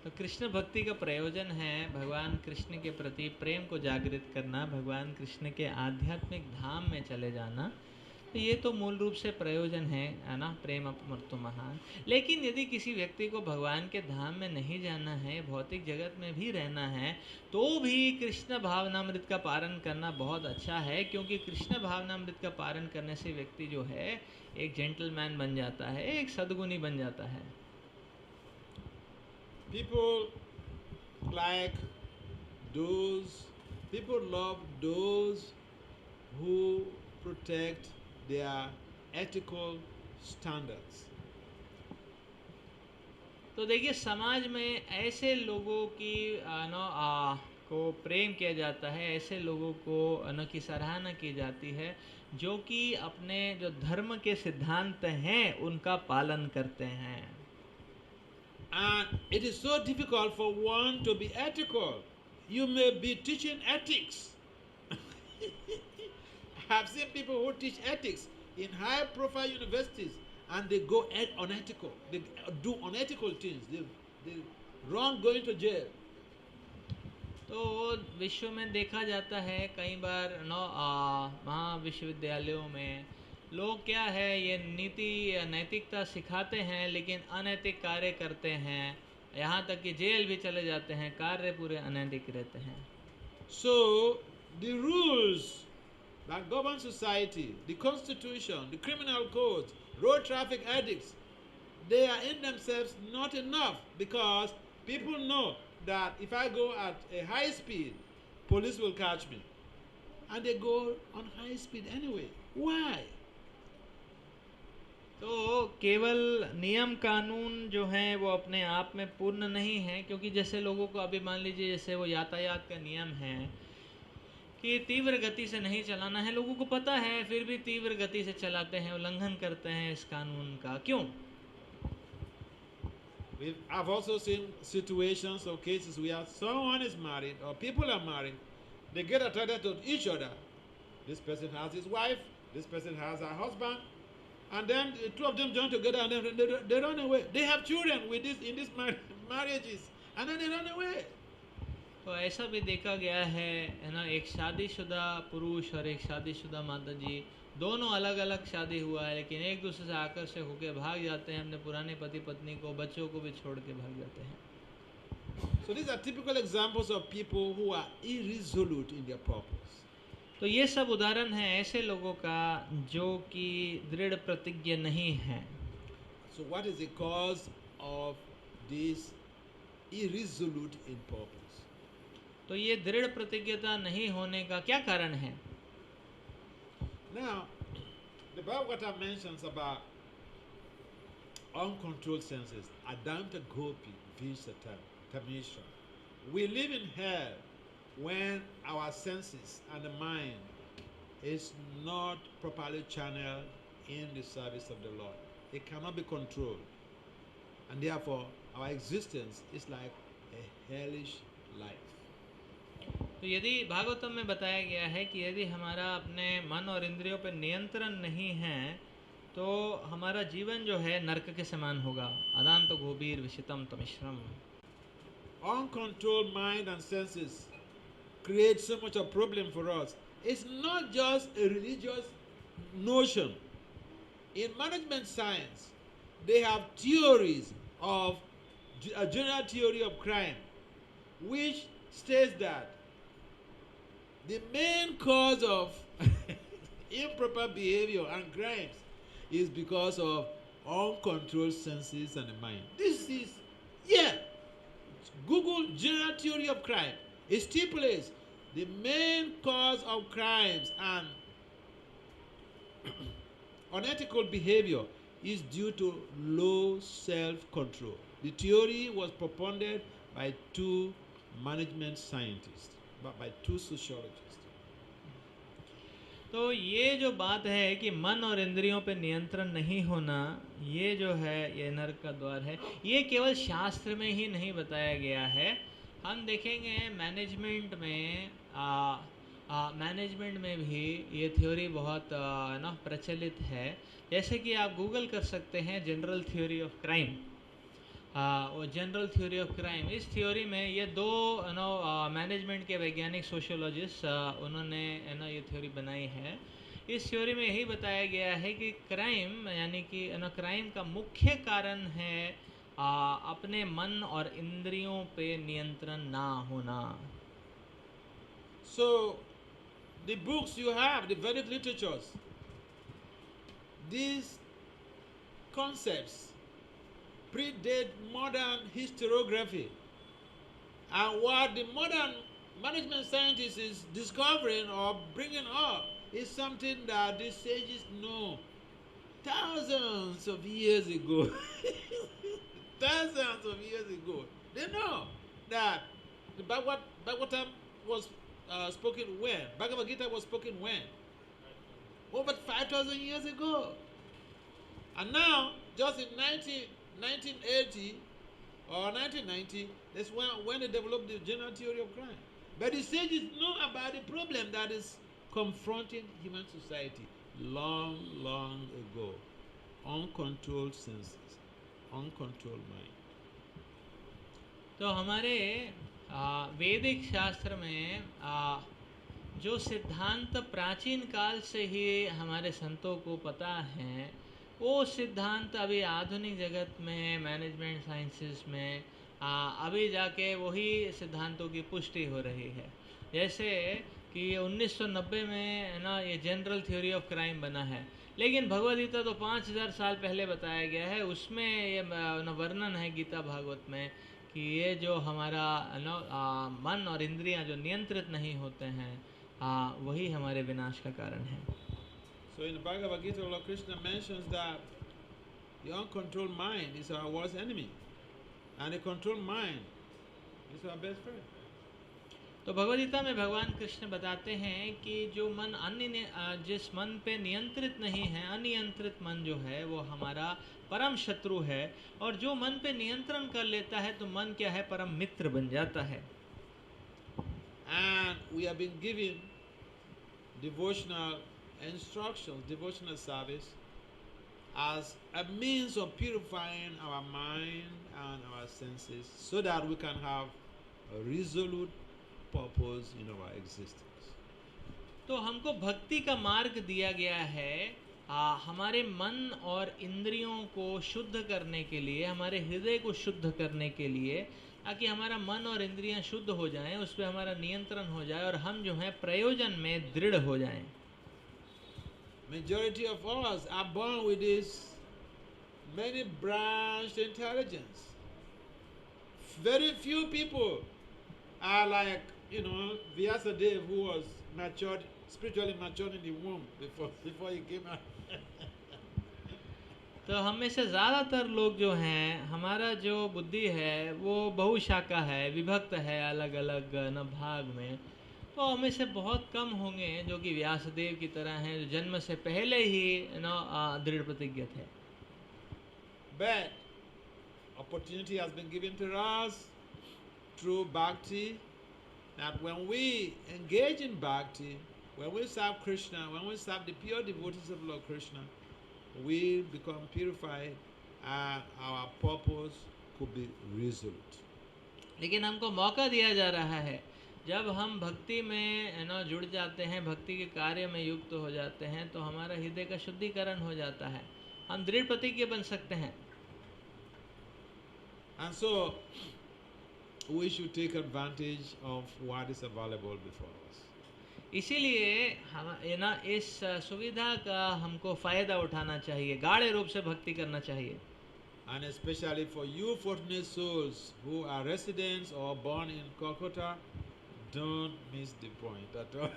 तो कृष्ण भक्ति का प्रयोजन है भगवान कृष्ण के प्रति प्रेम को जागृत करना, भगवान कृष्ण के आध्यात्मिक धाम में चले जाना। तो ये तो मूल रूप से प्रयोजन है ना, प्रेम अमृतो महान। लेकिन यदि किसी व्यक्ति को भगवान के धाम में नहीं जाना है, भौतिक जगत में भी रहना है, तो भी कृष्ण भावनामृत का पारण करना बहुत अच्छा है, क्योंकि कृष्ण भावनामृत का पारण करने से व्यक्ति जो है एक जेंटलमैन बन जाता है, एक सद्गुणी बन जाता है। People love those who protect their ethical standards. तो देखिए समाज में ऐसे लोगों की को प्रेम किया जाता है, ऐसे लोगों को की सराहना की जाती है जो कि अपने जो धर्म के सिद्धांत हैं उनका पालन करते हैं। And it is so difficult for one to be ethical. You may be teaching ethics. I have seen people who teach ethics in high-profile universities, and they go unethical. They do unethical things. They run going to jail. तो विश्व में देखा जाता है कई बार महाविश्वविद्यालयों में लोग क्या है ये नैतिकता सिखाते हैं, लेकिन अनैतिक कार्य करते हैं, यहाँ तक कि जेल भी चले जाते हैं, कार्य पूरे अनैतिक रहते हैं। So the rules that govern society, the constitution, the criminal code, road traffic edicts, they are in themselves not enough, because people know that if I go at a high speed, police will catch me, and they go on high speed anyway. Why? तो केवल नियम कानून जो हैं वो अपने आप में पूर्ण नहीं है, क्योंकि जैसे लोगों को अभी मान लीजिए जैसे वो यातायात का नियम है कि तीव्र गति से नहीं चलाना है। लोगों को पता है, फिर भी तीव्र गति से चलाते हैं, उल्लंघन करते हैं इस कानून का। क्यों? I've also seen situations or cases where someone is married or people are married, they get attracted to each other. This person has his wife, this person has her husband, and then the two of them join together and then they run away. They have children with this in these marriages, and then they run away. तो ऐसा भी देखा गया है ना, एक शादीशुदा पुरुष और एक शादीशुदा माता जी, दोनों अलग अलग शादी हुआ है, लेकिन एक दूसरे से आकर्षक होकर भाग जाते हैं, अपने पुराने पति पत्नी को, बच्चों को भी छोड़ के भाग जाते हैं। So these are typical examples of people who are irresolute in their purpose. तो ये सब उदाहरण हैं ऐसे लोगों का जो कि दृढ़ प्रतिज्ञ नहीं हैं। So what is the cause of this irresolute in purpose? तो ये दृढ़ प्रतिज्ञता नहीं होने का क्या कारण है? Now, the Bhagavad-gita mentions about uncontrolled senses. Adanta Gopi Vishata Tamisha. We live in hell when our senses and the mind is not properly channeled in the service of the Lord. It cannot be controlled. And therefore, our existence is like a hellish life. तो यदि भागवतम में बताया गया है कि यदि हमारा अपने मन और इंद्रियों पर नियंत्रण नहीं है तो हमारा जीवन जो है नरक के समान होगा। अदांत गोबीर विशितम तमिश्रम। Uncontrolled mind and senses create so much a problem for us. It's not just a religious notion. In management science, they have theories of a general theory of crime, which states that the main cause of improper behavior and crimes is because of uncontrolled senses and the mind. This is, Google general theory of crime. It stipulates the main cause of crimes and unethical behavior is due to low self-control. The theory was propounded by two management scientists, but by two sociologists. तो ये जो बात है कि मन और इंद्रियों पे नियंत्रण नहीं होना, ये जो है ये नरक का द्वार है, ये केवल शास्त्र में ही नहीं बताया गया है। हम देखेंगे मैनेजमेंट में भी ये थ्योरी बहुत प्रचलित है। जैसे कि आप गूगल कर सकते हैं जनरल थ्योरी ऑफ क्राइम। वो जनरल थ्योरी ऑफ क्राइम, इस थ्योरी में ये दो मैनेजमेंट के वैज्ञानिक सोशियोलॉजिस्ट उन्होंने ये थ्योरी बनाई है। इस थ्योरी में यही बताया गया है कि क्राइम यानी कि क्राइम का मुख्य कारण है अपने मन और इंद्रियों पे नियंत्रण ना होना। So the books you have, the Vedic literatures, these concepts predate modern historiography, and what the modern management scientist is discovering or bringing up is something that the sages know thousands of years ago. Thousands of years ago, they know that the Bhagavatam was spoken when? Bhagavad-gita was spoken when? Over 5,000 years ago. And now, just in 1980 or 1990, that's when they developed the general theory of crime. But the sages know about the problem that is confronting human society long, long ago. Uncontrolled senses, uncontrolled mind. तो हमारे वैदिक शास्त्र में जो सिद्धांत प्राचीन काल से ही हमारे संतों को पता हैं, वो सिद्धांत अभी आधुनिक जगत में मैनेजमेंट साइंसेस में अभी जाके वही सिद्धांतों की पुष्टि हो रही है। जैसे कि 1990 में ये जनरल थ्योरी ऑफ क्राइम बना है, लेकिन भगवद-गीता तो 5000 साल पहले बताया गया है। उसमें ये वर्णन है गीता भागवत में कि ये जो हमारा मन और इंद्रियां जो नियंत्रित नहीं होते हैं वही हमारे विनाश का कारण है। So in the Bhagavad-gita, Lord Krishna mentions that the uncontrolled mind is our worst enemy, and the controlled mind is our best friend. तो भगवद गीता में भगवान कृष्ण बताते हैं कि जो मन जिस मन पे नियंत्रित नहीं है, अनियंत्रित मन जो है वो हमारा परम शत्रु है, और जो मन पे नियंत्रण कर लेता है तो मन क्या है, परम मित्र बन जाता है। And we have been given devotional instructions, devotional service as a means of purifying our mind and our senses so that we can have a resolute purpose in our existence. तो हमको भक्ति का मार्ग दिया गया है हमारे मन और इंद्रियों को शुद्ध करने के लिए, हमारे हृदय को शुद्ध करने के लिए, ताकि हमारा मन और इंद्रियां शुद्ध हो जाएं, उस पर हमारा नियंत्रण हो जाए और हम जो है प्रयोजन में दृढ़ हो जाएं। Majority of us are born with this many branched intelligence. Very few people are like, Vyasadeva, who was matured, spiritually matured in the womb before he came out. तो हम में से ज़्यादातर लोग जो हैं, हमारा जो बुद्धि है वो बहुशाखा है, विभक्त है अलग अलग न भाग में। तो हमें से बहुत कम होंगे जो कि व्यासदेव की तरह हैं, जो जन्म से पहले ही दृढ़ प्रतिज्ञत है। But opportunity has been given to us through bhakti, that when we engage in bhakti, when we serve Krishna, when we serve the pure devotees of Lord Krishna, we become purified and our purpose could be resolute. लेकिन हमको मौका दिया जा रहा है, जब हम भक्ति में जुड़ जाते हैं, भक्ति के कार्य में युक्त हो जाते हैं, तो हमारा हृदय का शुद्धिकरण हो जाता है, हम दृढ़ प्रतिज्ञ बन सकते हैं। And so we should take advantage of what is available before us. इसीलिए हम इस सुविधा का हमको फ़ायदा उठाना चाहिए, गाढ़े रूप से भक्ति करना चाहिए। And especially for you fortunate souls who are residents or born in Kolkata, don't miss the point at all.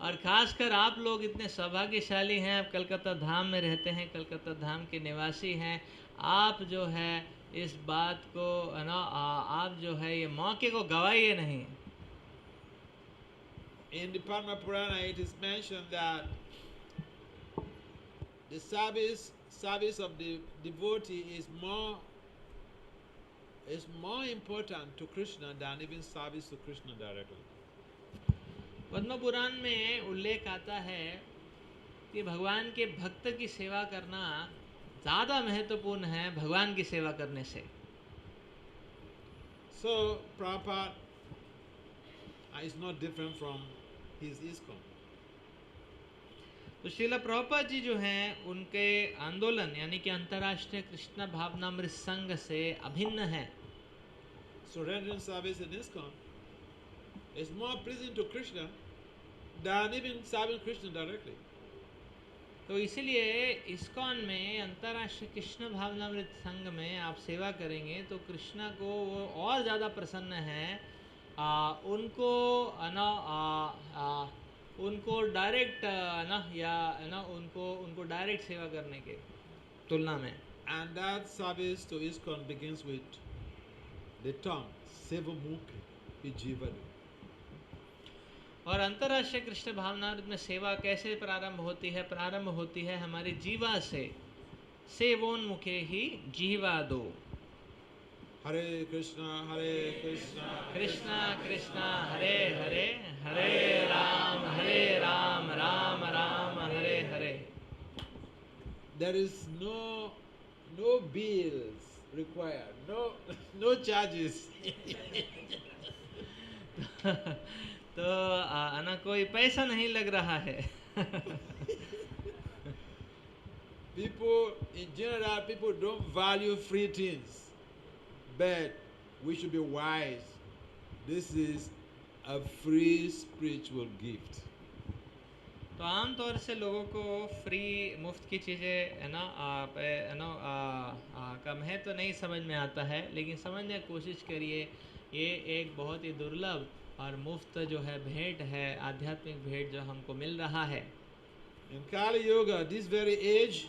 और ख़ासकर आप लोग इतने सौभाग्यशाली हैं, आप कलकत्ता धाम में रहते हैं, कलकत्ता धाम के निवासी हैं, आप जो है इस बात को आप जो है ये मौके को गवाइए नहीं। In the Padma Purana it is mentioned that the service of the devotee is more important to Krishna than even service to Krishna directly. Padma Purana में उल्लेख आता है कि भगवान के भक्त की सेवा करना ज़्यादा महत्वपूर्ण है भगवान की सेवा करने से। So Prabhupada is not different from his ISKCON. तो श्रील प्रभुपाद जी जो हैं उनके आंदोलन यानी कि अंतर्राष्ट्रीय कृष्ण भावनामृत संघ से अभिन्न है। So rendering service in ISKCON is more pleasing to Krishna than even serving Krishna directly. तो इसीलिए इस्कॉन में, अंतर्राष्ट्रीय कृष्ण भावनामृत संघ में आप सेवा करेंगे तो कृष्णा को वो और ज़्यादा प्रसन्न है, उनको डायरेक्ट उनको डायरेक्ट सेवा करने के तुलना में। And that service to ISKCON begins with the term Sevamukhi Vijivadu. और अंतर्राष्ट्रीय कृष्ण भावनामृत में सेवा कैसे प्रारंभ होती है? प्रारंभ होती है हमारी जीवा से, सेवोन्मुखे ही जीवा दो। Hare Krishna, Krishna Krishna Hare Hare, Hare Ram Ram Ram Hare Hare. There is no bills required, no charges. तो कोई पैसा नहीं लग रहा है। People in general, people don't value free things, but we should be wise. This is a free spiritual gift. तो आमतौर से लोगों को फ्री मुफ्त की चीज़ें का महत्व नहीं समझ में आता है, लेकिन समझने की कोशिश करिए, ये एक बहुत ही दुर्लभ और मुफ्त जो है भेंट है, आध्यात्मिक भेंट जो हमको मिल रहा है। In Kali Yoga, this very age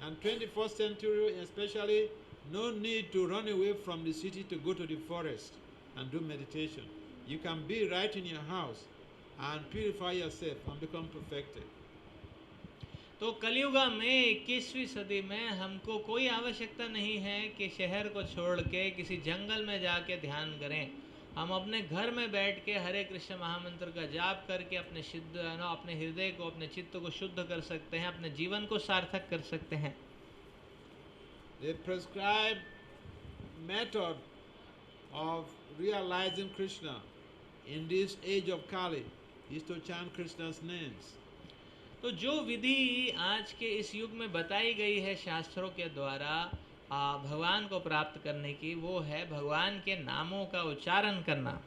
and 21st century especially, no need to run away from the city to go to the forest. and do meditation. You can be right in your house and purify yourself and become perfected. तो कलयुग में 21वीं सदी में हमको कोई आवश्यकता नहीं है कि शहर को छोड़ के किसी जंगल में जाके ध्यान करें। हम अपने घर में बैठ के हरे कृष्ण महामंत्र का जाप करके अपने हृदय को, अपने चित्त को शुद्ध कर सकते हैं, अपने जीवन को सार्थक कर सकते हैं। The prescribed method of realizing Krishna in this age of Kali is to chant Krishna's names. तो जो विधि आज के इस युग में बताई गई है शास्त्रों के द्वारा भगवान को प्राप्त करने की, वो है भगवान के नामों का उच्चारण करना।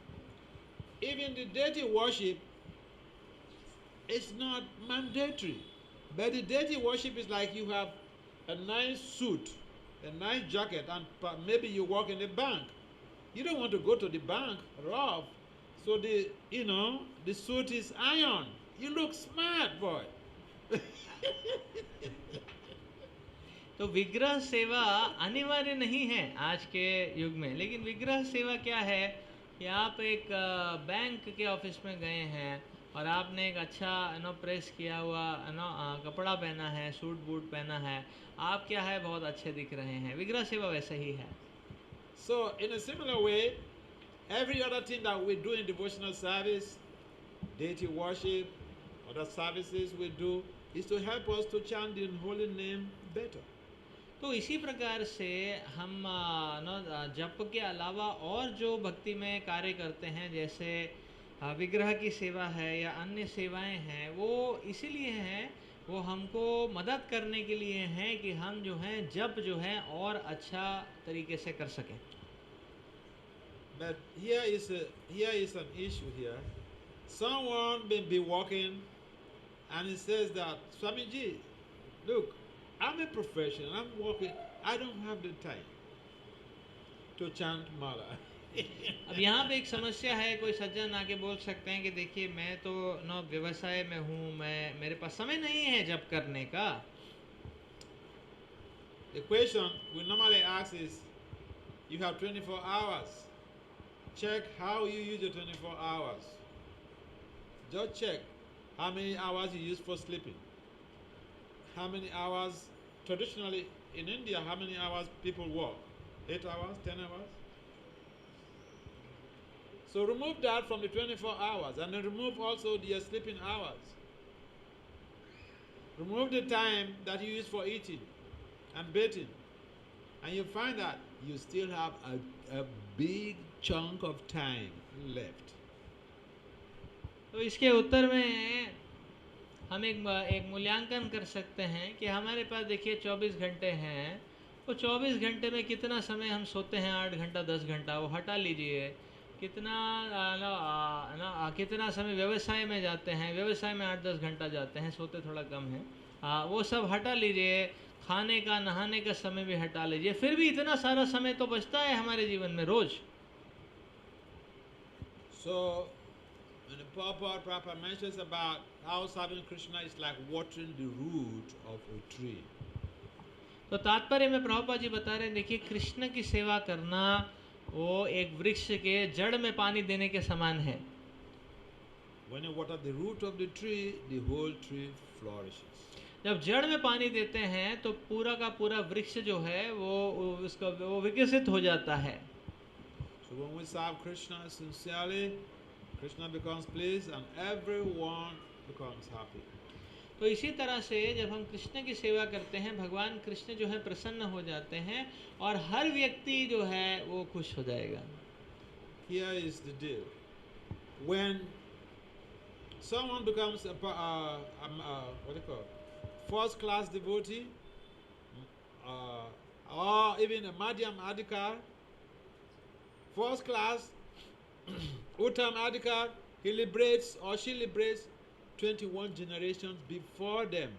Even the deity worship is not mandatory, but the deity worship is like you have a nice suit, a nice jacket, and maybe you work in a bank. You don't want to go to the bank rough, so the suit is iron. You look smart, boy. तो विग्रह सेवा अनिवार्य नहीं है आज के युग में, लेकिन विग्रह सेवा क्या है कि आप एक बैंक के ऑफिस में गए हैं और आपने एक अच्छा प्रेस किया हुआ कपड़ा पहना है, सूट बूट पहना है, आप क्या है बहुत अच्छे दिख रहे हैं। विग्रह सेवा वैसा ही है। So in a similar way, every other thing that we do in devotional service, deity worship, other services we do, is to help us to chant the holy name better. तो इसी प्रकार से हम जप के अलावा और जो भक्ति में कार्य करते हैं, जैसे विग्रह की सेवा है या अन्य सेवाएं हैं, वो इसीलिए हैं, वो हमको मदद करने के लिए हैं कि हम जो हैं जप जो है और अच्छा तरीके से कर सकें। But here is an issue here. Someone may be walking and he says that, Swamiji, look, I'm a professional, I'm working, I don't have the time to chant mala. अब यहाँ पे एक समस्या है, कोई सज्जन आके बोल सकते हैं कि देखिए मैं तो व्यवसाय में हूँ, मेरे पास समय नहीं है जप करने का। The question we normally ask is, you have 24 hours. Check how you use your 24 hours. Just check how many hours you use for sleeping. How many hours, traditionally in India, how many hours people work? 8 hours, 10 hours? So remove that from the 24 hours and then remove also the sleeping hours. Remove the time that you use for eating and bathing, and you find that you still have a big chunk of time left. तो इसके उत्तर में हम एक मूल्यांकन कर सकते हैं कि हमारे पास देखिए 24 घंटे हैं, तो 24 घंटे में कितना समय हम सोते हैं, 8 घंटा 10 घंटा, वो हटा लीजिए। कितना समय व्यवसाय में जाते हैं, व्यवसाय में 8-10 घंटा जाते हैं, सोते थोड़ा कम है, वो सब हटा लीजिए। खाने का नहाने का समय भी हटा लीजिए, फिर भी इतना सारा समय तो बचता है हमारे जीवन में रोज। So when the Prabhupada mentions about how serving Krishna is like watering the root of a tree. तो तात्पर्य में प्रभुपाद जी बता रहे हैं, देखिए कृष्ण की सेवा करना वो एक वृक्ष के जड़ में पानी देने के समान है। When you water the root of the tree, the whole tree flourishes. जब जड़ में पानी देते हैं तो पूरा का पूरा वृक्ष जो है वो विकसित हो जाता है। So when we serve Krishna sincerely, Krishna becomes pleased and everyone becomes happy. तो इसी तरह से जब हम कृष्ण की सेवा करते हैं, भगवान कृष्ण जो है प्रसन्न हो जाते हैं और हर व्यक्ति जो है वो खुश हो जाएगा। Here is the deal. When someone becomes what do you call, first class devotee, or even a Madhyam Adhikar, first class Uttam Adhikar, he liberates or she liberates 21 generations before them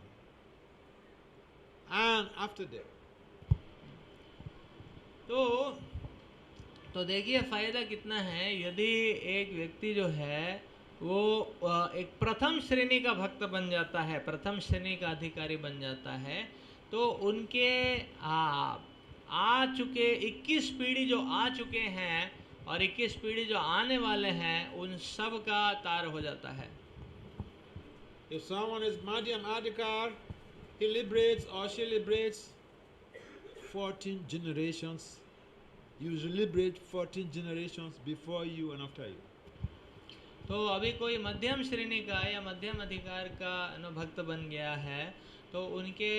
and after them. तो देखिए फायदा कितना है यदि एक व्यक्ति जो है वो एक प्रथम श्रेणी का भक्त बन जाता है, प्रथम श्रेणी का अधिकारी बन जाता है, तो उनके आ चुके 21 पीढ़ी जो आ चुके हैं और 21 पीढ़ी जो आने वाले हैं उन सब का तार हो जाता है। If someone is Madhyam Adhikar, he liberates or she liberates 14 generations. You liberate 14 generations before you and after you. तो अभी कोई मध्यम श्रेणी का या मध्यम अधिकार का भक्त बन गया है तो उनके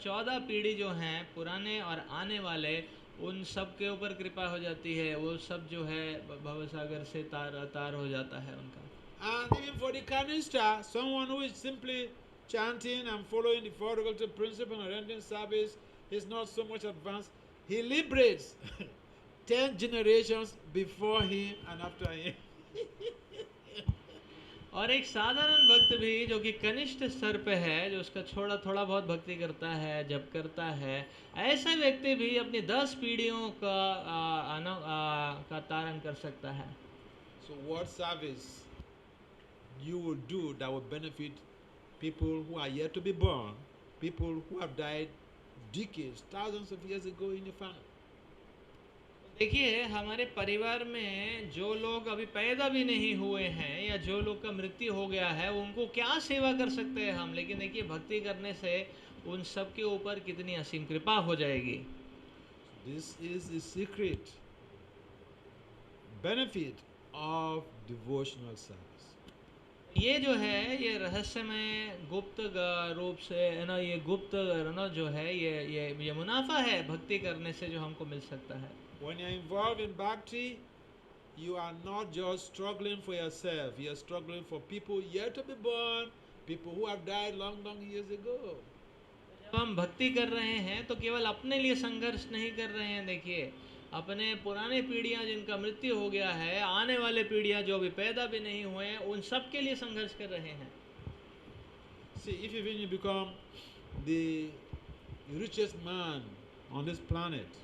14 पीढ़ी जो हैं पुराने और आने वाले उन सब के ऊपर कृपा हो जाती है, वो सब जो है भवसागर से तार हो जाता है उनका। And even for the Kanishta, someone who is simply chanting and following the four regulative principle and rendering service is not so much advanced. He liberates 10 generations before him and after him. और एक साधारण भक्त भी जो कि कनिष्ठ स्तर पे है, जो उसका थोड़ा बहुत भक्ति करता है, जप करता है, ऐसा व्यक्ति भी अपनी 10 पीढ़ियों का तारण कर सकता है। So what service you will do that will benefit people who are yet to be born, people who have died decades, thousands of years ago in your family? देखिए, हमारे परिवार में जो लोग अभी पैदा भी नहीं हुए हैं या जो लोग का मृत्यु हो गया है, उनको क्या सेवा कर सकते हैं हम। लेकिन देखिए, भक्ति करने से उन सब के ऊपर कितनी असीम कृपा हो जाएगी। This is the secret benefit of devotional service. ये जो है, ये रहस्यमय गुप्त रूप से है ना, ये गुप्त जो है, ये मुनाफा है भक्ति करने से जो हमको मिल सकता है। When you're involved in bhakti, you are not just struggling for yourself, you are struggling for people yet to be born, people who have died long years ago. जब हम भक्ति कर रहे हैं तो केवल अपने लिए संघर्ष नहीं कर रहे हैं। देखिए, अपने पुराने पीढ़ियां जिनका मृत्यु हो गया है, आने वाले पीढ़ियां जो अभी पैदा भी नहीं हुए हैं, उन सब के लिए संघर्ष कर रहे हैं। See, if even you become the richest man on this planet,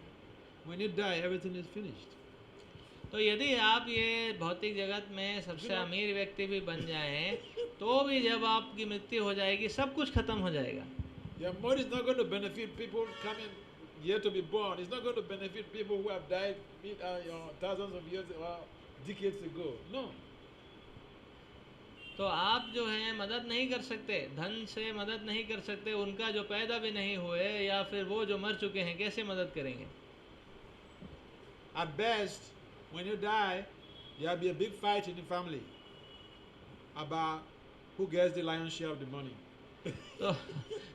when you die, everything is finished. तो यदि आप ये भौतिक जगत में सबसे अमीर व्यक्ति भी बन जाएं, तो भी जब आपकी मृत्यु हो जाएगी, सब कुछ खत्म हो जाएगा। Your money is not going to benefit people coming yet to be born. It's not going to benefit people who have died thousands of years or decades ago. No. तो आप जो हैं मदद नहीं कर सकते, धन से मदद नहीं कर सकते उनका जो पैदा भी नहीं हुए या फिर वो जो मर चुके हैं, कैसे मदद करेंगे। At best, when you die, there will be a big fight in the family about who gets the lion's share of the money. तो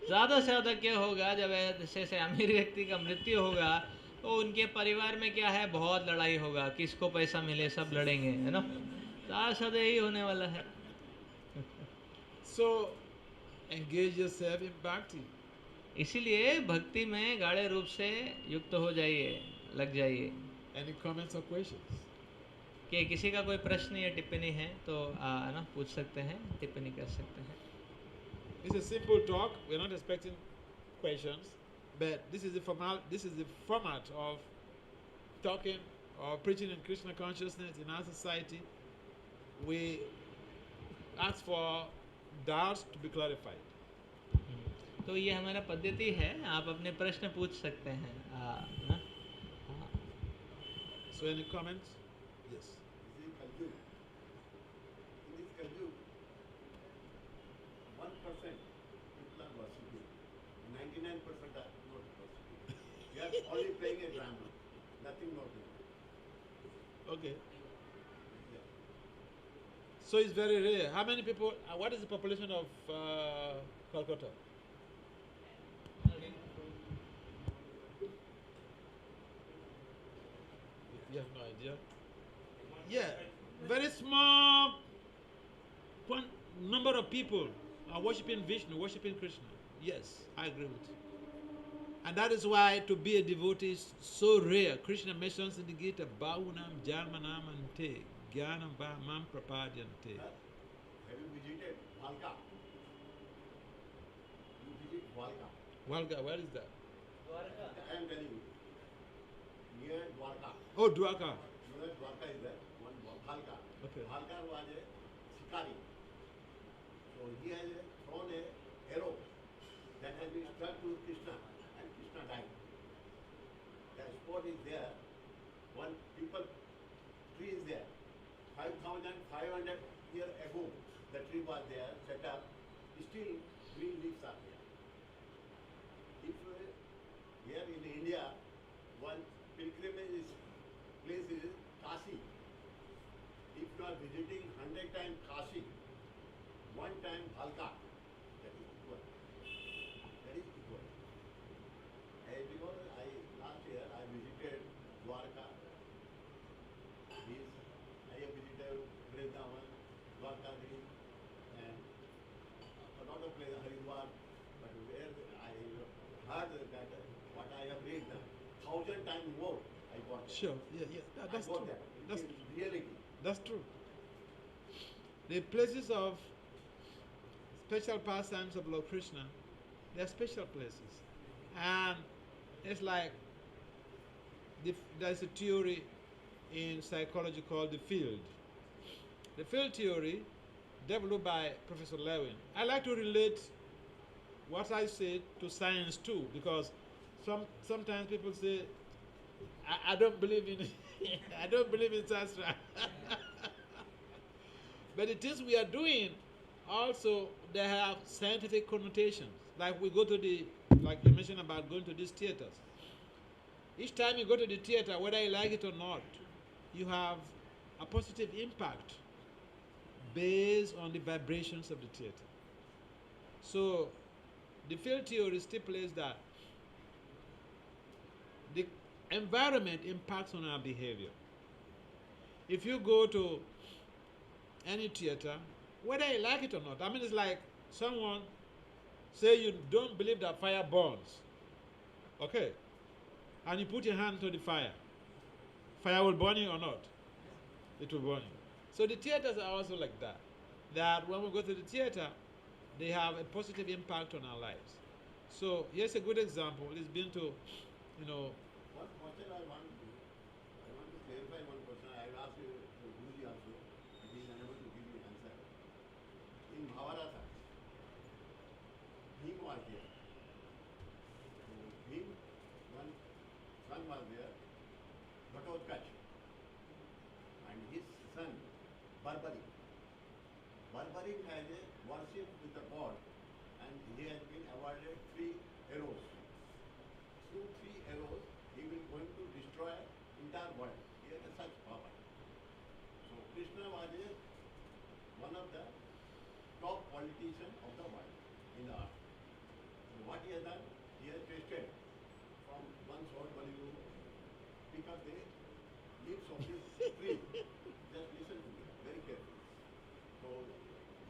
ज़्यादा से ज़्यादा क्या होगा, जब ऐसे अमीर व्यक्ति का मृत्यु होगा तो उनके परिवार में क्या है, बहुत लड़ाई होगा, किसको पैसा मिले, सब लड़ेंगे, है ना। ज़्यादा से ज़्यादा यही होने वाला है। So, engage yourself in bhakti. इसीलिए भक्ति में गाढ़े रूप से युक्त हो जाइए, लग जाइए। Any comments or questions? कि किसी का कोई प्रश्न या टिप्पणी है तो ना पूछ सकते हैं, टिप्पणी कर सकते हैं। It's a simple talk. We're not expecting questions, but this is the format of talking or preaching in Krishna consciousness in our society. We ask for doubts to be clarified. तो ये हमारा पद्धति है, आप अपने प्रश्न पूछ सकते हैं ना। So any comments? Yes. In this Kalyug, 1% people are worshipping, 99% are not worshipping. We are only playing a drama, nothing more than that. Okay. Yeah. So it's very rare. How many people? What is the population of Kolkata? You have no idea. Yeah, very small number of people are worshipping Vishnu, worshipping Krishna. Yes, I agree with you. And that is why to be a devotee is so rare. Krishna mentions in the Gita, Bahunam Jarmanam Ante, Gyanam Vamam Prapadyante. Have you visited Valka? You visit Valka. Walga, where is that? I am telling you, near Dwarka. Oh, Dwarka. Near Dwarka is there, one Valka. Okay. Valka was a shikari. So he has thrown a arrow that has been struck to Krishna, and Krishna died. The spot is there. When people tree is there. 5,500 years ago, the tree was there, set up. Still, green leaves are there. If here in India, one pilgrimage place is Kashi. If you are visiting 100 times Kashi, one time Bhalka, that is equal. That is equal. Because last year I visited Dwarka. I have visited Vrindavan, Dwarka, and another place, Haridwar. But where I heard that what I have read, 1,000 times more I got. Sure, that's true. That's reality. That's true. The places of special pastimes of Lord Krishna, they're special places. And it's like there's a theory in psychology called the field. The field theory, developed by Professor Lewin. I like to relate what I say to science too, because sometimes people say, I don't believe in I don't believe in Shastra. But the things we are doing also, they have scientific connotations. Like we go to like you mentioned about going to these theaters. Each time you go to the theater, whether you like it or not, you have a positive impact based on the vibrations of the theater. So the field theory stipulates that the environment impacts on our behavior. If you go to any theater, whether you like it or not, I mean, it's like someone say you don't believe that fire burns, okay, and you put your hand to the fire will burn you or not? It will burn you. So the theaters are also like that. That when we go to the theater, they have a positive impact on our lives. So here's a good example. It's been to, One question I want to clarify one question. I asked you to Guruji also, but he is unable to give me answer. In Mahabharata, Bhim was there. So Bhim, one son was there, Ghatotkacha, and his son, Barbarik. Barbarik has a worship with the god, and he has been awarded 3 arrows. Through 3 arrows, he will going to destroy entire world. He has such power. So Krishna was one of the top politicians of the world in the earth. So what he has done, he has tasted from one sword, one you pick up the leaves of this tree. Just listen to me very carefully. So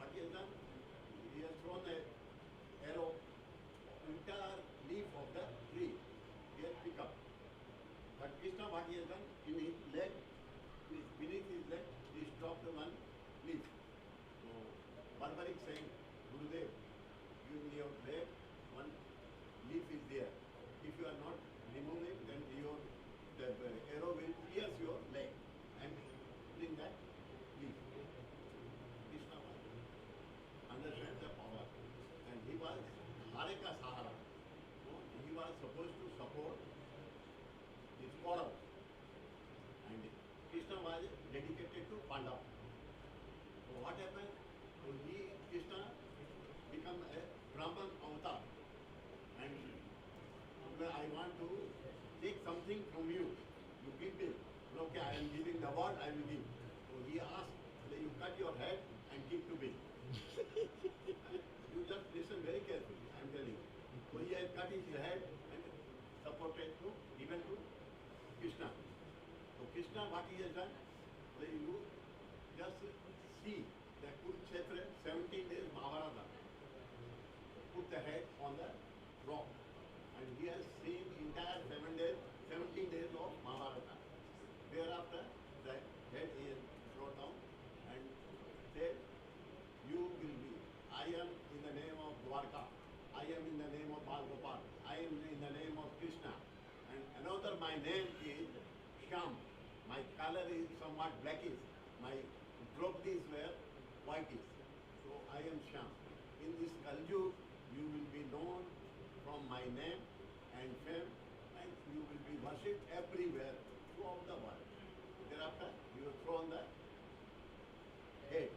what he has done, he has thrown a arrow, entire leaf of the tree. He has picked up. But Krishna, what he has done, in his leg, beneath his leg, he stopped the one leaf. So Barbarik saying, Gurudev, in your leg, one leaf is there. If you are not removing, then the arrow will pierce your leg and bring that leaf. Krishna was understand the power, and he was Hareka Sahara. So he was supposed to support his Kaurav, and Krishna was dedicated to Pandav. So what happened? So Krishna become a Brahman avatar, and I want to take something from you. You give me. Okay, I am giving the word, I will give. So he asked that you cut your head and give to me. You just listen very carefully, I am telling you. So he has cut his head and supported to, given to Krishna. So Krishna, what he has done, you just see that Kurukshetra, 17 days Mahabharata, put the head on the rock. And he has seen entire 17 days of Mahabharata. Thereafter, the head is brought down and said, you will be, I am in the name of Dwarka, I am in the name of Balgopal, I am in the name of Krishna. And another, my name is Shyam. My color is somewhat blackish. My draperies were whitish. So I am Shyam. In this Kaljug, you will be known from my name and fame, and you will be worshipped everywhere throughout the world. Thereafter, you you throw on the head.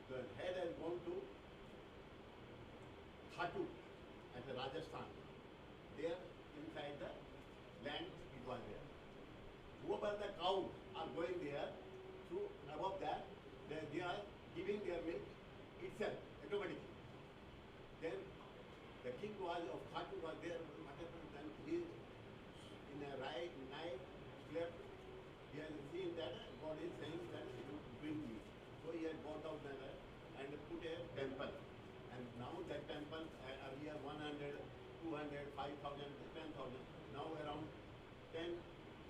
The head has gone to Khatu at the Rajasthan. There inside the land it was there. Whoever the cows are going there, through above that, they are giving their milk itself automatically. Then the king was of Khatu was there. What happened then? He in a right night slept. He has seen that God is saying that he will bring me. So he had got out there and put a temple. And now that temple earlier 100, 200, 5,000, 10,000. Now around 10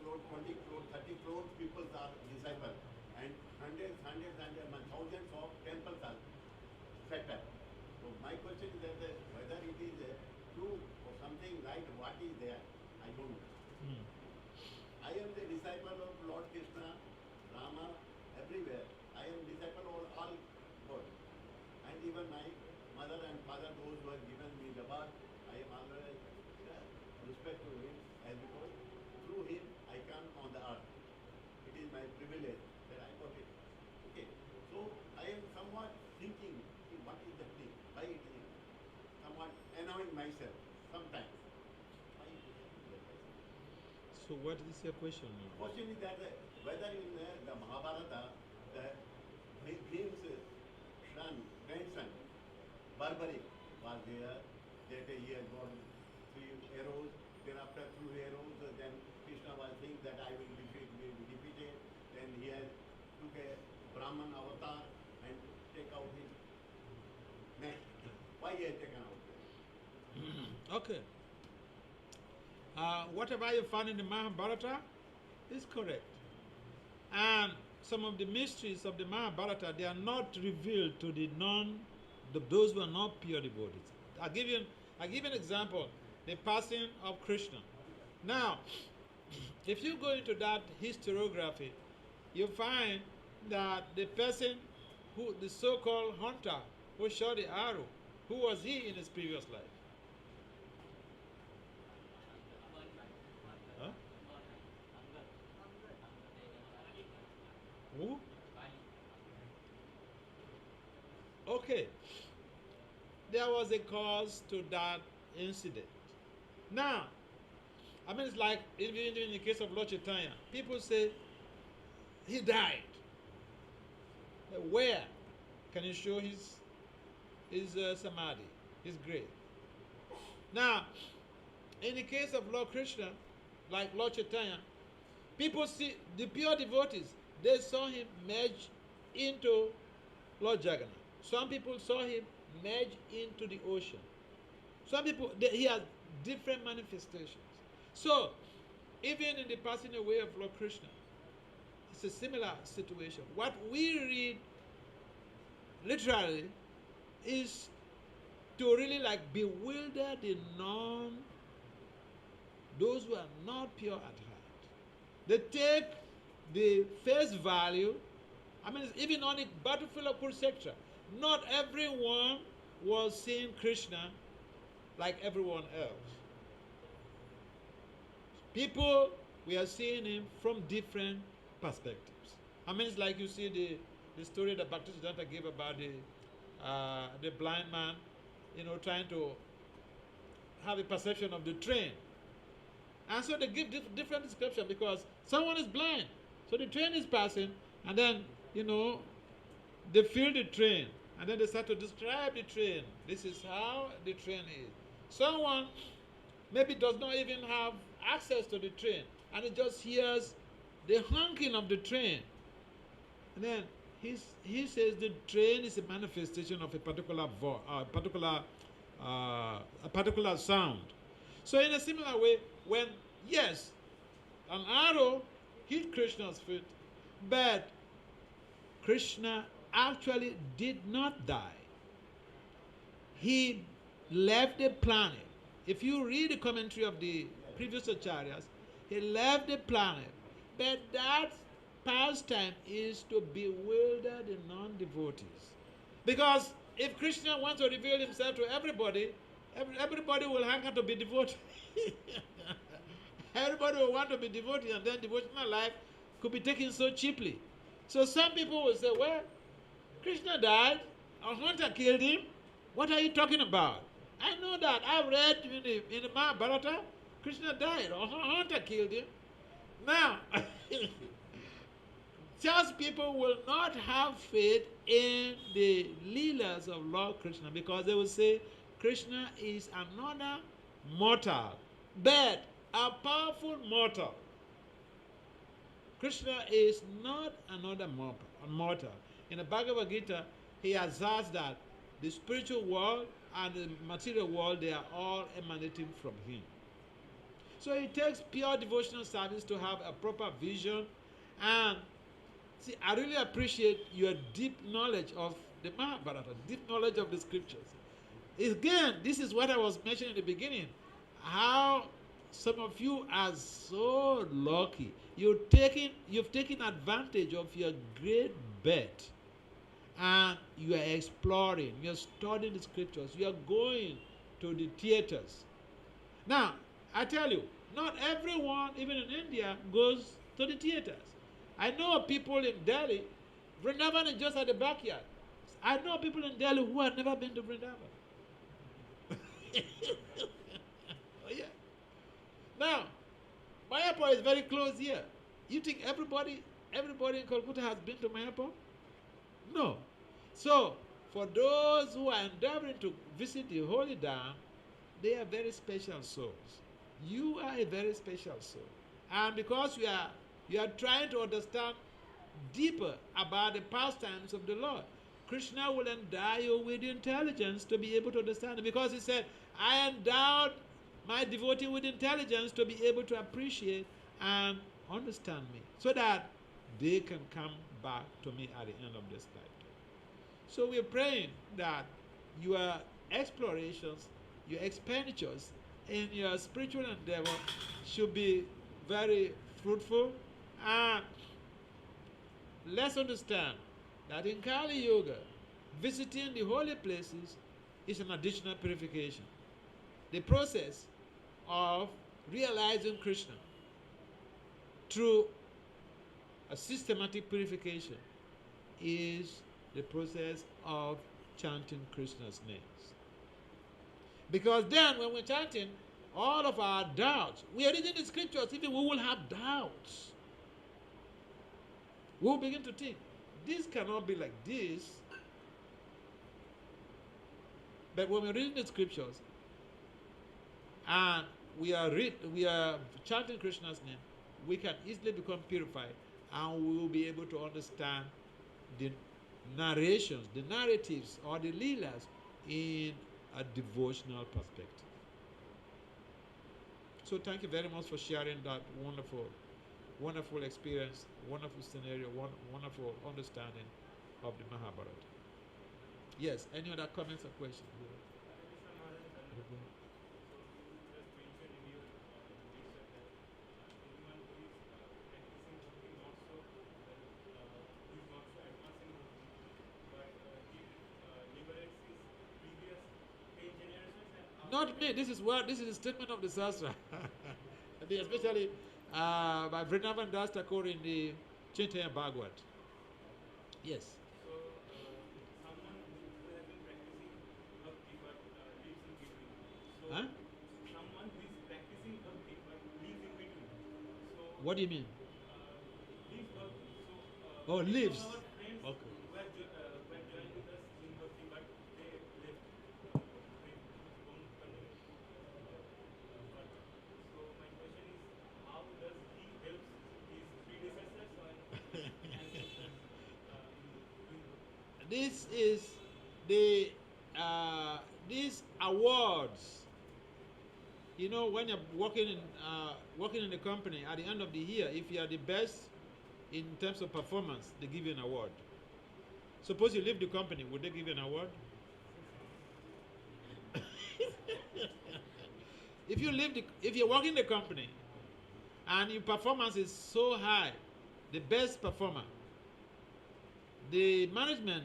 crore, 20 crore, 30 crore people are disciples. And hundreds, thousands of temples are set up. So my question is that whether it is true or something right, what is there, I don't know. I am the disciple of Lord Krishna, Rama, everywhere. I am disciple of all God. And even my mother and father, those who have given me the birth, I am always respect to him, as because through him I come on the earth. It is my privilege that I got it. Okay. So I am somewhat thinking, what is the thing? Why it is? Somewhat annoying myself sometimes. Why it is? So what is your question now? Question is that whether in the Mahabharata, the Bhim's son, grandson, Barbaric was there, that he had got 3 arrows, then after 2 arrows, then Krishna was saying that I will defeat it, then he had took a Brahman avatar and take out his neck. Why he had taken out? Okay. Whatever you found in the Mahabharata is correct. And some of the mysteries of the Mahabharata, they are not revealed to those who are not pure devotees. I'll give you an example, the passing of Krishna. Now, if you go into that historiography, you find that the person the so-called hunter who shot the arrow, who was he in his previous life? Huh? Who? Okay. There was a cause to that incident. Now, I mean, it's like even in the case of Lord Chaitanya, people say he died. Where can you show his samadhi, his grave? Now, in the case of Lord Krishna, like Lord Chaitanya, people see the pure devotees, they saw him merge into Lord Jagannath. Some people saw him merge into the ocean. Some people, he has different manifestations. So, even in the passing away of Lord Krishna, it's a similar situation. What we read literally is to really like bewilder those who are not pure at heart. They take the face value. I mean, even on the battlefield of Kurukshetra, not everyone was seeing Krishna like everyone else. People, we are seeing him from different perspectives. I mean, it's like you see the story that Bhakti Siddhanta gave about the blind man, trying to have a perception of the train. And so they give different description because someone is blind. So the train is passing, and then, they feel the train, and then they start to describe the train. This is how the train is. Someone maybe does not even have access to the train, and he just hears the honking of the train. And then he says the train is a manifestation of a particular sound. So in a similar way, when, yes, an arrow hit Krishna's foot, but Krishna actually did not die. He left the planet. If you read the commentary of the previous acharyas, he left the planet. But that pastime is to bewilder the non-devotees. Because if Krishna wants to reveal himself to everybody, everybody will hang out to be devoted. Everybody will want to be devoted, and then devotional life could be taken so cheaply. So some people will say, well, Krishna died, a hunter killed him. What are you talking about? I know that. I've read in the Mahabharata, Krishna died, a hunter killed him. Now, just people will not have faith in the leelas of Lord Krishna because they will say Krishna is another mortal, but a powerful mortal. Krishna is not another mortal. In the Bhagavad-gita, he asserts that the spiritual world and the material world, they are all emanating from him. So it takes pure devotional service to have a proper vision. And see, I really appreciate your deep knowledge of the Mahabharata, deep knowledge of the scriptures. Again, this is what I was mentioning in the beginning, how some of you are so lucky. You've taken advantage of your great birth, and you are exploring, you're studying the scriptures, you are going to the theaters. Now, I tell you, not everyone, even in India, goes to the theaters. I know people in Delhi, Vrindavan is just at the backyard. I know people in Delhi who have never been to Vrindavan. Oh, yeah. Now, Mayapur is very close here. You think everybody in Kolkata has been to Mayapur? No. So, for those who are endeavoring to visit the holy dam, they are very special souls. You are a very special soul. And because you are trying to understand deeper about the pastimes of the Lord, Krishna will endow you with intelligence to be able to understand it. Because he said, I endowed my devotee with intelligence to be able to appreciate and understand me, so that they can come back to me at the end of this lifetime. So we're praying that your explorations, your expenditures in your spiritual endeavor should be very fruitful. And let's understand that in Kali Yoga, visiting the holy places is an additional purification. The process of realizing Krishna through a systematic purification is the process of chanting Krishna's names. Because then when we're chanting, all of our doubts, we are reading the scriptures, even we will have doubts. We'll begin to think, this cannot be like this. But when we're reading the scriptures and we are chanting Krishna's name, we can easily become purified, and we will be able to understand the narrations, the narratives, or the leelas in a devotional perspective. So thank you very much for sharing that wonderful experience, wonderful scenario, wonderful understanding of the Mahabharata. Yes, any other comments or questions? Not me. This is a statement of the Sastra. Especially by Vrindavan Das Thakur in the Chaitanya Bhagavad. Yes. So, someone who has been practicing bhakti but lives in between. So, Huh? someone who is practicing bhakti but lives in between. So, What do you mean? lives bhakti. So, Oh, lives. Our friends Okay. were joined with us in bhakti, but they left. They don't continue further. So, my question is, how does he help his predecessors or ancestors in doing bhakti? This is the these awards. You know, when you're working in the company, at the end of the year, if you are the best in terms of performance, they give you an award. Suppose you leave the company, would they give you an award? If you're working in the company and your performance is so high, the best performer, the management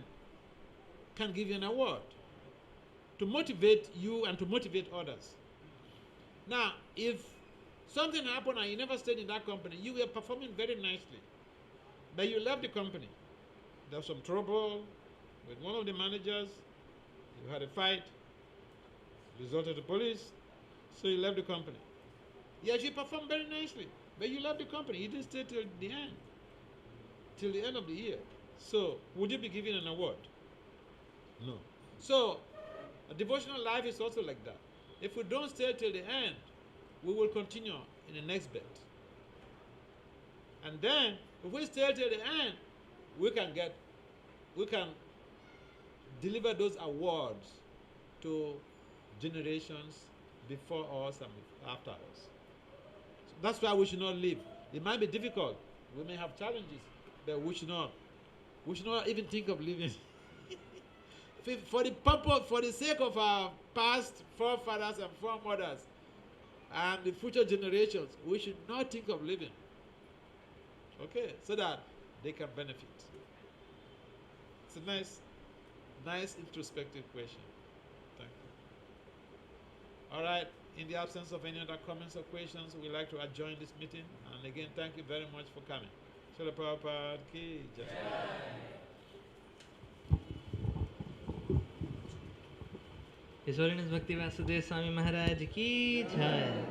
can give you an award to motivate you and to motivate others. Now, if something happened and you never stayed in that company, you were performing very nicely. but you left the company. There was some trouble with one of the managers. You had a fight, resorted to police, so you left the company. Yes, you performed very nicely, but you left the company. You didn't stay till the end, till the end of the year. So, would you be given an award? No. So, a devotional life is also like that. If we don't stay till the end, we will continue in the next bit. And then, if we stay till the end, we can deliver those awards to generations before us and after us. So that's why we should not live. It might be difficult. We may have challenges, but we should not even think of living. For the sake of our past forefathers and foremothers and the future generations, we should not think of living. Okay, so that they can benefit. It's a nice introspective question. Thank you. All right, in the absence of any other comments or questions, we'd like to adjourn this meeting. And again, thank you very much for coming. Srila Prabhupada ki jai. His Holiness Bhakti Vasudeva Swami Maharaja ki jai.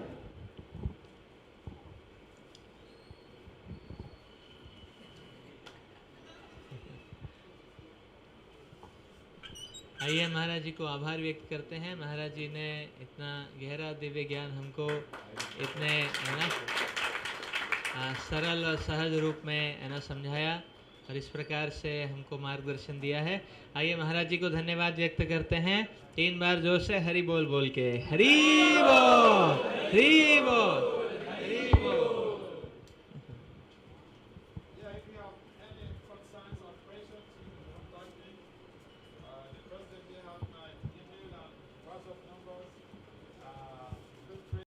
आइए महाराज जी को आभार व्यक्त करते हैं। महाराज जी ने इतना गहरा दिव्य ज्ञान हमको इतने है ना सरल और सहज रूप में है ना समझाया और इस प्रकार से हमको मार्गदर्शन दिया है। आइए महाराज जी को धन्यवाद व्यक्त करते हैं। 3 बार जोर से हरि बोल बोल के, हरि बोल, हरि बोल।